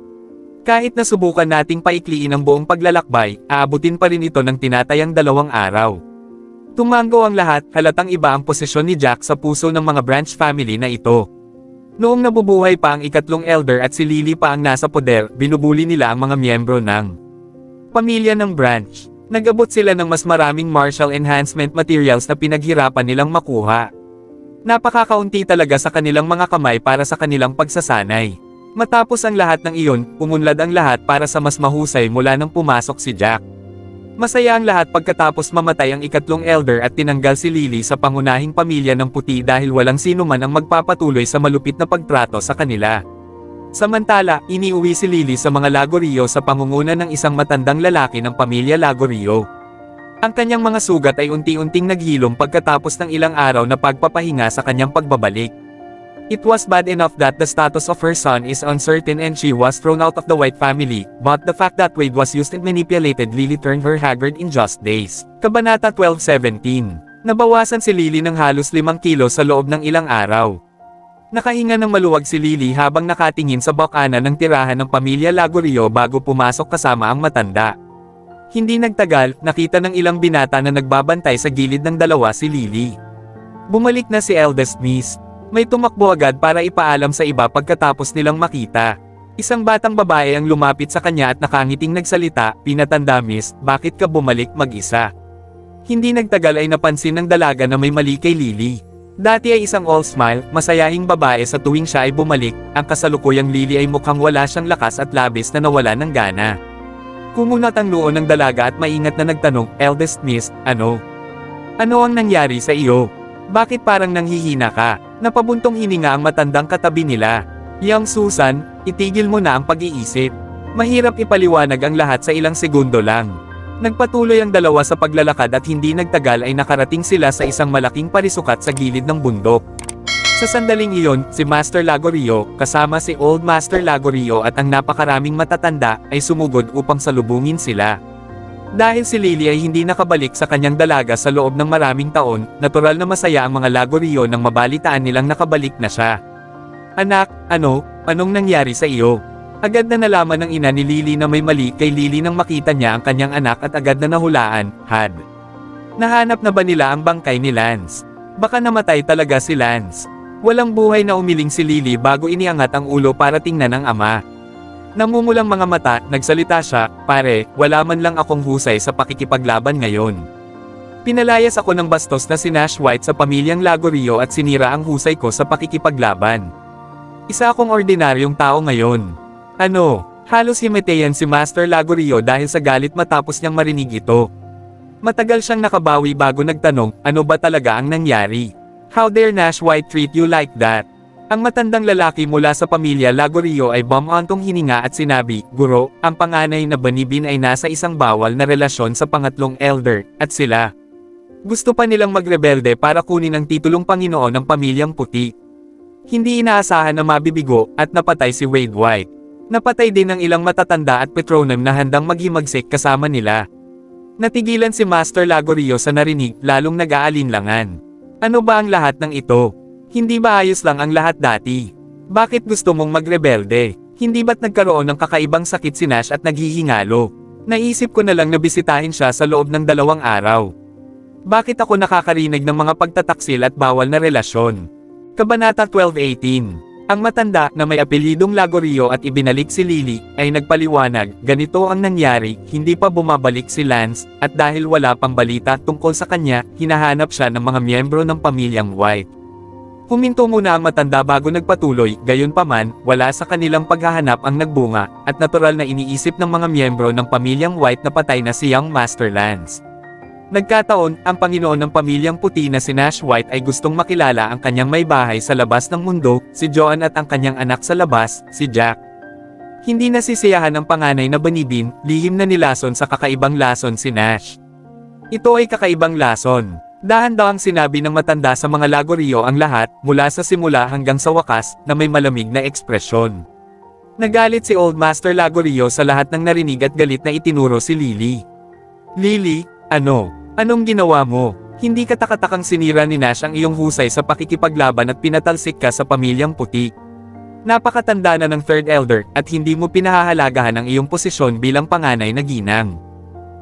Kahit na subukan nating paikliin ang buong paglalakbay, aabutin pa rin ito ng tinatayang 2 araw. Tumango ang lahat, halatang iba ang posisyon ni Jack sa puso ng mga branch family na ito. Noong nabubuhay pa ang ikatlong elder at si Lily pa ang nasa poder, binubuli nila ang mga miyembro ng pamilya ng branch. Nag-abot sila ng mas maraming martial enhancement materials na pinaghirapan nilang makuha. Napakakaunti talaga sa kanilang mga kamay para sa kanilang pagsasanay. Matapos ang lahat ng iyon, umunlad ang lahat para sa mas mahusay mula nang pumasok si Jack. Masaya ang lahat pagkatapos mamatay ang ikatlong elder at tinanggal si Lily sa pangunahing pamilya ng puti dahil walang sino man ang magpapatuloy sa malupit na pagtrato sa kanila. Samantala, iniuwi si Lily sa mga Lagorio sa pangunguna ng isang matandang lalaki ng pamilya Lagorio. Ang kanyang mga sugat ay unti-unting naghilom pagkatapos ng ilang araw na pagpapahinga sa kanyang pagbabalik. It was bad enough that the status of her son is uncertain and she was thrown out of the White family, but the fact that Wade was used and manipulated Lily turned her haggard in just days. Kabanata 12:17. Nabawasan si Lily ng halos 5 kilo sa loob ng ilang araw. Nakahinga ng maluwag si Lily habang nakatingin sa bakana ng tirahan ng pamilya Lagorio bago pumasok kasama ang matanda. Hindi nagtagal, nakita ng ilang binata na nagbabantay sa gilid ng dalawa si Lily. Bumalik na si eldest miss. May tumakbo agad para ipaalam sa iba pagkatapos nilang makita. Isang batang babae ang lumapit sa kanya at nakangiting nagsalita, pinatanda miss, bakit ka bumalik mag-isa? Hindi nagtagal ay napansin ng dalaga na may mali kay Lily. Dati ay isang all-smile, masayahing babae sa tuwing siya ay bumalik, ang kasalukuyang Lily ay mukhang wala siyang lakas at labis na nawala ng gana. Kumunat ang noo ng dalaga at maingat na nagtanong, eldest miss, ano? Ano ang nangyari sa iyo? Bakit parang nanghihina ka? Napabuntong hininga ang matandang katabi nila. Young Susan, itigil mo na ang pag-iisip. Mahirap ipaliwanag ang lahat sa ilang segundo lang. Nagpatuloy ang dalawa sa paglalakad at hindi nagtagal ay nakarating sila sa isang malaking parisukat sa gilid ng bundok. Sa sandaling iyon, si Master Lagorio, kasama si Old Master Lagorio at ang napakaraming matatanda, ay sumugod upang salubungin sila. Dahil si Lily ay hindi nakabalik sa kanyang dalaga sa loob ng maraming taon, natural na masaya ang mga Lagorio nang mabalitaan nilang nakabalik na siya. Anak, anong nangyari sa iyo? Agad na nalaman ng ina ni Lily na may mali kay Lily nang makita niya ang kanyang anak at agad na nahulaan, had. Nahanap na ba nila ang bangkay ni Lance? Baka namatay talaga si Lance. Walang buhay na umiling si Lily bago iniangat ang ulo para tingnan ng ama. Namumulang mga mata, nagsalita siya, pare, wala man lang akong husay sa pakikipaglaban ngayon. Pinalayas ako ng bastos na si Nash White sa pamilyang Lagorio at sinira ang husay ko sa pakikipaglaban. Isa akong ordinaryong tao ngayon. Halos himatayan si Master Lagorio dahil sa galit matapos niyang marinig ito. Matagal siyang nakabawi bago nagtanong, ano ba talaga ang nangyari? How dare Nash White treat you like that? Ang matandang lalaki mula sa pamilya Lagorio ay bumantong hininga at sinabi, Guro, ang panganay na Banibin ay nasa isang bawal na relasyon sa pangatlong elder, at sila. Gusto pa nilang magrebelde para kunin ang titulong Panginoon ng Pamilyang Puti. Hindi inaasahan na mabibigo, at napatay si Wade White. Napatay din ang ilang matatanda at patronem na handang maghimagsik kasama nila. Natigilan si Master Lagorio sa narinig, lalong nag-aalinlangan. Ano ba ang lahat ng ito? Hindi ba ayos lang ang lahat dati? Bakit gusto mong magrebelde? Hindi ba't nagkaroon ng kakaibang sakit si Nash at naghihingalo? Naisip ko na lang na bisitahin siya sa loob ng 2 araw. Bakit ako nakakarinig ng mga pagtataksil at bawal na relasyon? Kabanata 12:18. Ang matanda na may apelyidong Lagorio at ibinalik si Lily, ay nagpaliwanag, ganito ang nangyari, hindi pa bumabalik si Lance, at dahil wala pang balita tungkol sa kanya, hinahanap siya ng mga miyembro ng pamilyang White. Huminto muna ang matanda bago nagpatuloy, gayunpaman, wala sa kanilang paghahanap ang nagbunga, at natural na iniisip ng mga miyembro ng pamilyang White na patay na si Young Master Lance. Nagkataon, ang Panginoon ng Pamilyang Puti na si Nash White ay gustong makilala ang kanyang may bahay sa labas ng mundo, si Joan at ang kanyang anak sa labas, si Jack. Hindi nasisiyahan ang panganay na Banibin, lihim na nilason sa kakaibang lason si Nash. Ito ay kakaibang lason. Dahan-dahang sinabi ng matanda sa mga Lagorio ang lahat, mula sa simula hanggang sa wakas, na may malamig na ekspresyon. Nagalit si Old Master Lagorio sa lahat ng narinig at galit na itinuro si Lily. Lily, anong ginawa mo? Hindi katakatakang sinira ni Nash ang iyong husay sa pakikipaglaban at pinatalsik ka sa Pamilyang Puti. Napakatanda na ng Third Elder, at hindi mo pinahahalagahan ang iyong posisyon bilang panganay na ginang.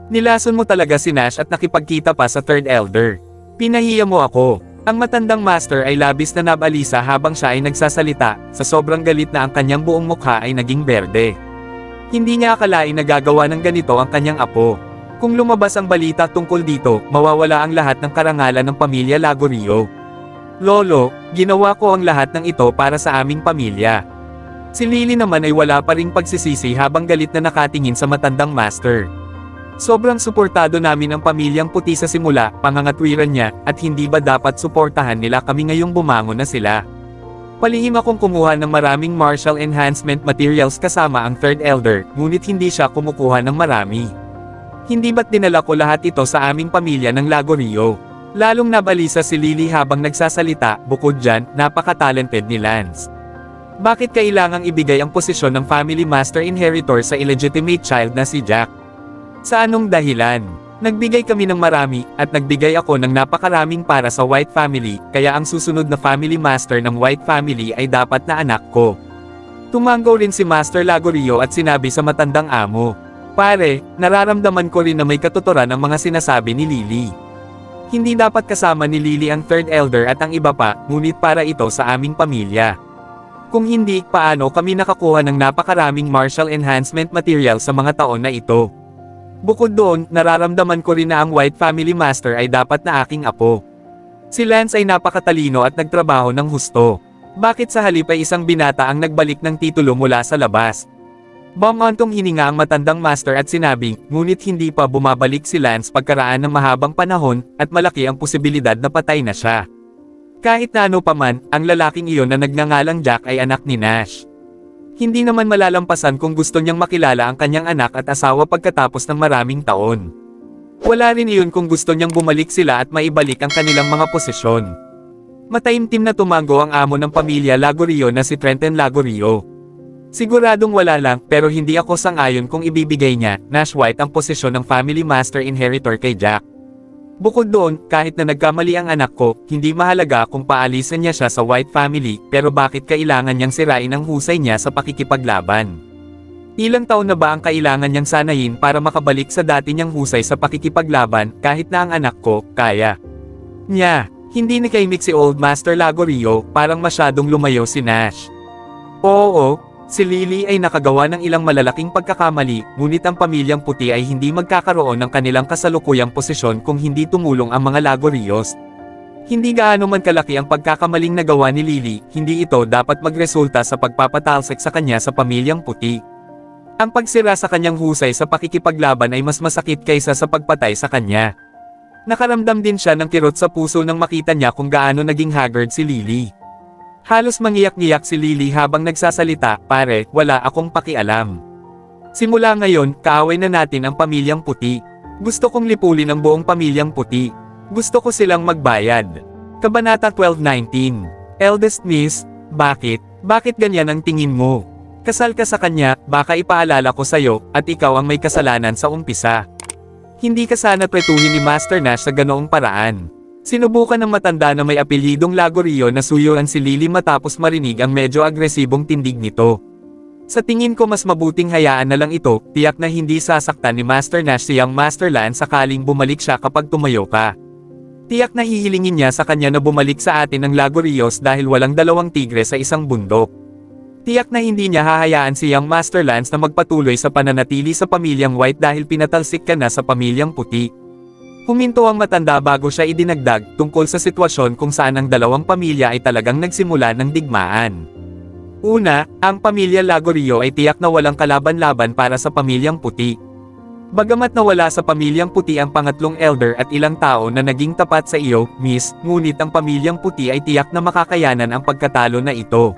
Nilason mo talaga si Nash at nakipagkita pa sa Third Elder. Pinahiya mo ako. Ang matandang master ay labis na nabalisa habang siya ay nagsasalita, sa sobrang galit na ang kanyang buong mukha ay naging berde. Hindi niya akalain na gagawa ng ganito ang kanyang apo. Kung lumabas ang balita tungkol dito, mawawala ang lahat ng karangalan ng pamilya Lagorio. Lolo, ginawa ko ang lahat ng ito para sa aming pamilya. Si Lily naman ay wala pa ring pagsisisi habang galit na nakatingin sa matandang master. Sobrang suportado namin ang Pamilyang Puti sa simula, pangangatwiran niya, at hindi ba dapat suportahan nila kami ngayong bumangon na sila? Palihim akong kumuha ng maraming martial enhancement materials kasama ang Third Elder, ngunit hindi siya kumukuha ng marami. Hindi ba't dinala ko lahat ito sa aming pamilya ng Lagorio? Lalong nabalisa si Lily habang nagsasalita, bukod dyan, napaka-talented ni Lance. Bakit kailangang ibigay ang posisyon ng Family Master Inheritor sa illegitimate child na si Jack? Sa anong dahilan? Nagbigay kami ng marami, at nagbigay ako ng napakaraming para sa White Family, kaya ang susunod na Family Master ng White Family ay dapat na anak ko. Tumanggaw rin si Master Lagorio at sinabi sa matandang amo, Pare, nararamdaman ko rin na may katuturan ang mga sinasabi ni Lily. Hindi dapat kasama ni Lily ang Third Elder at ang iba pa, ngunit para ito sa aming pamilya. Kung hindi, paano kami nakakuha ng napakaraming martial enhancement material sa mga taon na ito? Bukod doon, nararamdaman ko rin na ang White Family Master ay dapat na aking apo. Si Lance ay napakatalino at nagtrabaho ng husto. Bakit sa halip ay isang binata ang nagbalik ng titulo mula sa labas? Bumantong hininga ang matandang master at sinabing, ngunit hindi pa bumabalik si Lance pagkaraan ng mahabang panahon, at malaki ang posibilidad na patay na siya. Kahit na ano paman, ang lalaking iyon na nagngangalang Jack ay anak ni Nash. Hindi naman malalampasan kung gusto niyang makilala ang kanyang anak at asawa pagkatapos ng maraming taon. Wala rin iyon kung gusto niyang bumalik sila at maibalik ang kanilang mga posisyon. Mataimtim na tumango ang amo ng pamilya Lagorio na si Trenton Lagorio. Siguradong wala lang, pero hindi ako sang-ayon kung ibibigay niya, Nash White, ang posisyon ng family master inheritor kay Jack. Bukod doon, kahit na nagkamali ang anak ko, hindi mahalaga kung paalisan niya siya sa White family, pero bakit kailangan niyang sirain ang husay niya sa pakikipaglaban? Ilang taon na ba ang kailangan niyang sanayin para makabalik sa dati niyang husay sa pakikipaglaban, kahit na ang anak ko, kaya niya? Hindi nakaimik si Old Master Lagorio, parang masyadong lumayo si Nash. Oo, si Lily ay nakagawa ng ilang malalaking pagkakamali, ngunit ang pamilyang puti ay hindi magkakaroon ng kanilang kasalukuyang posisyon kung hindi tumulong ang mga Lagorios. Hindi gaano man kalaki ang pagkakamaling nagawa ni Lily, hindi ito dapat magresulta sa pagpapatalsik sa kanya sa pamilyang puti. Ang pagsira sa kanyang husay sa pakikipaglaban ay mas masakit kaysa sa pagpatay sa kanya. Nakaramdam din siya ng kirot sa puso nang makita niya kung gaano naging haggard si Lily. Halos mangiyak-ngiyak si Lily habang nagsasalita, "Pare, wala akong pakialam. Simula ngayon, kaaway na natin ang pamilyang puti. Gusto kong lipulin ang buong pamilyang puti. Gusto ko silang magbayad." Kabanata 12:19. Eldest Miss, bakit? Bakit ganyan ang tingin mo? Kasal ka sa kanya, baka ipaalala ko sa'yo, at ikaw ang may kasalanan sa umpisa. Hindi ka sana pretuhin ni Master Nash sa ganoong paraan. Sinubukan ng matanda na may apelyidong Lagorio na suyuan si Lily matapos marinig ang medyo agresibong tindig nito. Sa tingin ko mas mabuting hayaan na lang ito, tiyak na hindi sasaktan ni Master Nash si Young Master Lan sakaling bumalik siya kapag tumayo ka. Tiyak na hihilingin niya sa kanya na bumalik sa atin ang Lagorios dahil walang dalawang tigre sa isang bundok. Tiyak na hindi niya hahayaan si Young Master Lance na magpatuloy sa pananatili sa pamilyang White dahil pinatalsik ka na sa pamilyang puti. Huminto ang matanda bago siya idinagdag tungkol sa sitwasyon kung saan ang dalawang pamilya ay talagang nagsimula ng digmaan. Una, ang pamilya Lagorio ay tiyak na walang kalaban-laban para sa pamilyang puti. Bagamat nawala sa pamilyang puti ang pangatlong elder at ilang tao na naging tapat sa iyo, Miss, ngunit ang pamilyang puti ay tiyak na makakayanan ang pagkatalo na ito.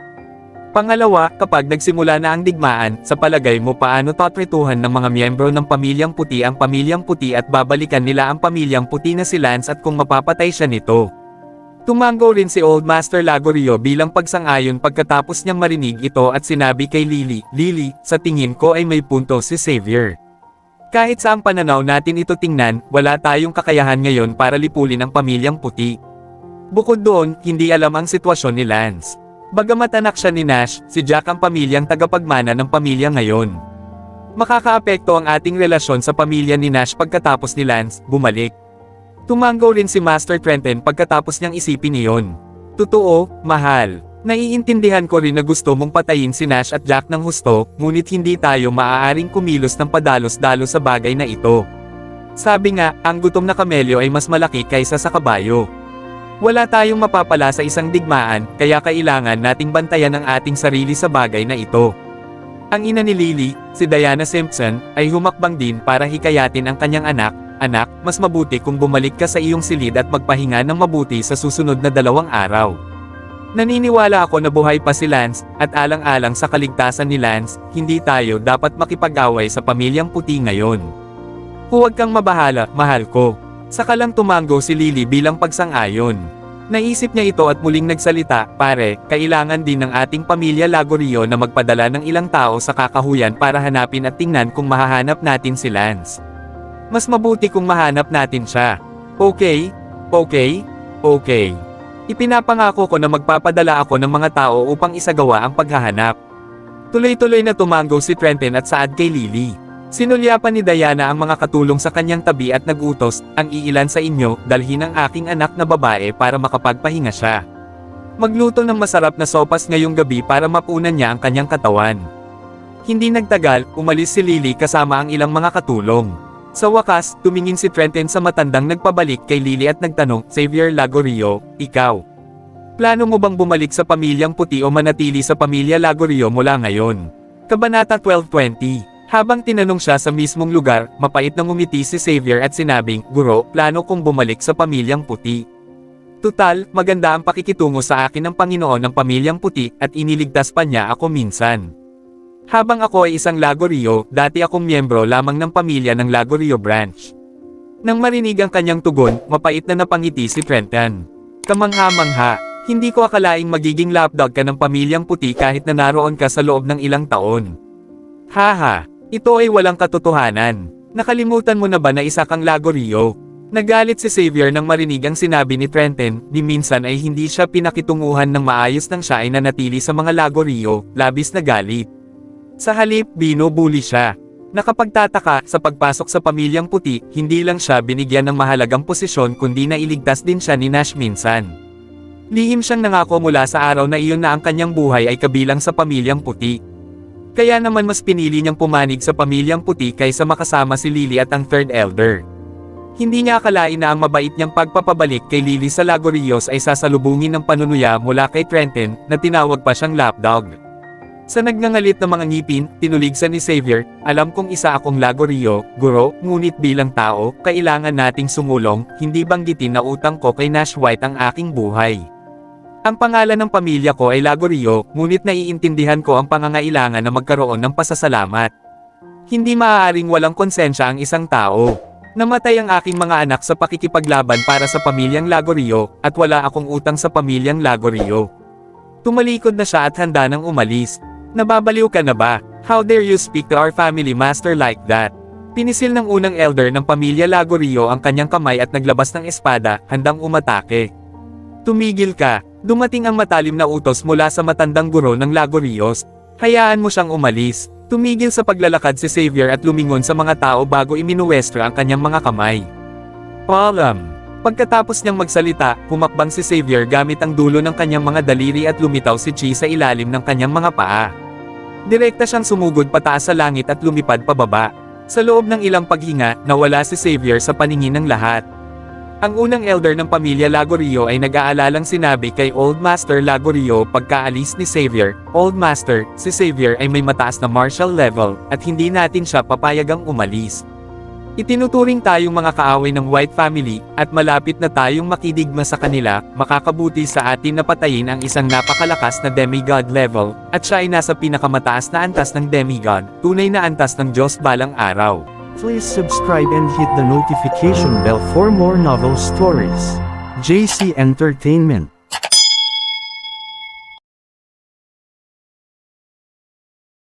Pangalawa, kapag nagsimula na ang digmaan, sa palagay mo paano tatrituhan ng mga miyembro ng pamilyang puti ang pamilyang puti at babalikan nila ang pamilyang puti na si Lance at kung mapapatay siya nito? Tumango rin si Old Master Lagorio bilang pagsang-ayon pagkatapos niyang marinig ito at sinabi kay Lily, "Lily, sa tingin ko ay may punto si Xavier. Kahit sa ang pananaw natin ito tingnan, wala tayong kakayahan ngayon para lipulin ang pamilyang puti." Bukod doon, hindi alam ang sitwasyon ni Lance. Bagamat anak siya ni Nash, si Jack ang pamilyang tagapagmana ng pamilya ngayon. Makakaapekto ang ating relasyon sa pamilya ni Nash pagkatapos ni Lance bumalik. Tumango rin si Master Trenton pagkatapos niyang isipin iyon. Totoo, mahal. Naiintindihan ko rin na gusto mong patayin si Nash at Jack ng husto, ngunit hindi tayo maaaring kumilos ng padalos-dalos sa bagay na ito. Sabi nga, ang gutom na kamelyo ay mas malaki kaysa sa kabayo. Wala tayong mapapala sa isang digmaan, kaya kailangan nating bantayan ang ating sarili sa bagay na ito. Ang ina ni Lily, si Diana Simpson, ay humakbang din para hikayatin ang kanyang anak, "Anak, mas mabuti kung bumalik ka sa iyong silid at magpahinga ng mabuti sa susunod na 2 araw. Naniniwala ako na buhay pa si Lance, at alang-alang sa kaligtasan ni Lance, hindi tayo dapat makipag-away sa pamilyang puti ngayon. Huwag kang mabahala, mahal ko." Saka lang tumango si Lily bilang pagsang-ayon. Naisip niya ito at muling nagsalita, "Pare, kailangan din ng ating pamilya Lagorio na magpadala ng ilang tao sa kakahuyan para hanapin at tingnan kung mahahanap natin si Lance. Mas mabuti kung mahanap natin siya. Okay? Okay? Okay. Ipinapangako ko na magpapadala ako ng mga tao upang isagawa ang paghahanap." Tuloy-tuloy na tumango si Trenton at saad kay Lily. Sinulyapan ni Diana ang mga katulong sa kanyang tabi at nagutos, "Ang iilan sa inyo, dalhin ang aking anak na babae para makapagpahinga siya. Magluto ng masarap na sopas ngayong gabi para mapunan niya ang kanyang katawan." Hindi nagtagal, umalis si Lily kasama ang ilang mga katulong. Sa wakas, tumingin si Trenton sa matandang nagpabalik kay Lily at nagtanong, "Xavier Lagorio, ikaw? Plano mo bang bumalik sa pamilyang puti o manatili sa pamilya Lagorio mula ngayon?" Kabanata 12:20. Habang tinanong siya sa mismong lugar, mapait na ngumiti si Xavier at sinabing, "Guro, plano kong bumalik sa pamilyang puti." Tutal, maganda ang pakikitungo sa akin ng Panginoon ng Pamilyang Puti at iniligtas pa niya ako minsan. Habang ako ay isang Lagorio, dati akong miyembro lamang ng pamilya ng Lagorio branch. Nang marinig ang kanyang tugon, mapait na napangiti si Trenton. Kamangha-mangha, hindi ko akalaing magiging lapdog ka ng Pamilyang Puti kahit na naroon ka sa loob ng ilang taon. Haha, ito ay walang katotohanan. Nakalimutan mo na ba na isa kang Lagorio? Nagalit si Xavier nang marinig ang sinabi ni Trenton, di minsan ay hindi siya pinakitunguhan ng maayos nang siya ay nanatili sa mga Lagorio, labis na galit. Sa halip, binubuli siya. Nakapagtataka, sa pagpasok sa Pamilyang Puti, hindi lang siya binigyan ng mahalagang posisyon kundi nailigtas din siya ni Nash minsan. Lihim siyang nangako mula sa araw na iyon na ang kanyang buhay ay kabilang sa Pamilyang Puti. Kaya naman mas pinili niyang pumanig sa Pamilyang Puti kaysa makasama si Lily at ang Third Elder. Hindi niya akalain na ang mabait niyang pagpapabalik kay Lily sa Lagorios ay sasalubungin ng panunuya mula kay Trenton, na tinawag pa siyang lapdog. Sa nagngangalit na mga ngipin, tinuligsan ni Xavier, alam kong isa akong Lagorio, guro, ngunit bilang tao, kailangan nating sumulong, hindi banggitin na utang ko kay Nash White ang aking buhay. Ang pangalan ng pamilya ko ay Lagorio, ngunit naiintindihan ko ang pangangailangan na magkaroon ng pasasalamat. Hindi maaaring walang konsensya ang isang tao. Namatay ang aking mga anak sa pakikipaglaban para sa pamilyang Lagorio, at wala akong utang sa pamilyang Lagorio. Tumalikod na siya at handa nang umalis. Nababaliw ka na ba? How dare you speak to our family master like that? Pinisil ng unang elder ng pamilya Lagorio ang kanyang kamay at naglabas ng espada, handang umatake. Tumigil ka, dumating ang matalim na utos mula sa matandang guro ng Lagorios. Hayaan mo siyang umalis. Tumigil sa paglalakad si Xavier at lumingon sa mga tao bago iminuwestra ang kanyang mga kamay. Paalam. Pagkatapos niyang magsalita, pumakbang si Xavier gamit ang dulo ng kanyang mga daliri at lumitaw si Chi sa ilalim ng kanyang mga paa. Direkta siyang sumugod pataas sa langit at lumipad pababa. Sa loob ng ilang paghinga, nawala si Xavier sa paningin ng lahat. Ang unang elder ng pamilya Lagorio ay nag-aalalang sinabi kay Old Master Lagorio pagkaalis ni Xavier, Old Master, si Xavier ay may mataas na martial level, at hindi natin siya papayagang umalis. Itinuturing tayong mga kaaway ng White Family, at malapit na tayong makidigma sa kanila, makakabuti sa atin na patayin ang isang napakalakas na demigod level, at siya ay nasa pinakamataas na antas ng demigod, tunay na antas ng Diyos balang araw. Please subscribe and hit the notification bell for more novel stories. JC Entertainment.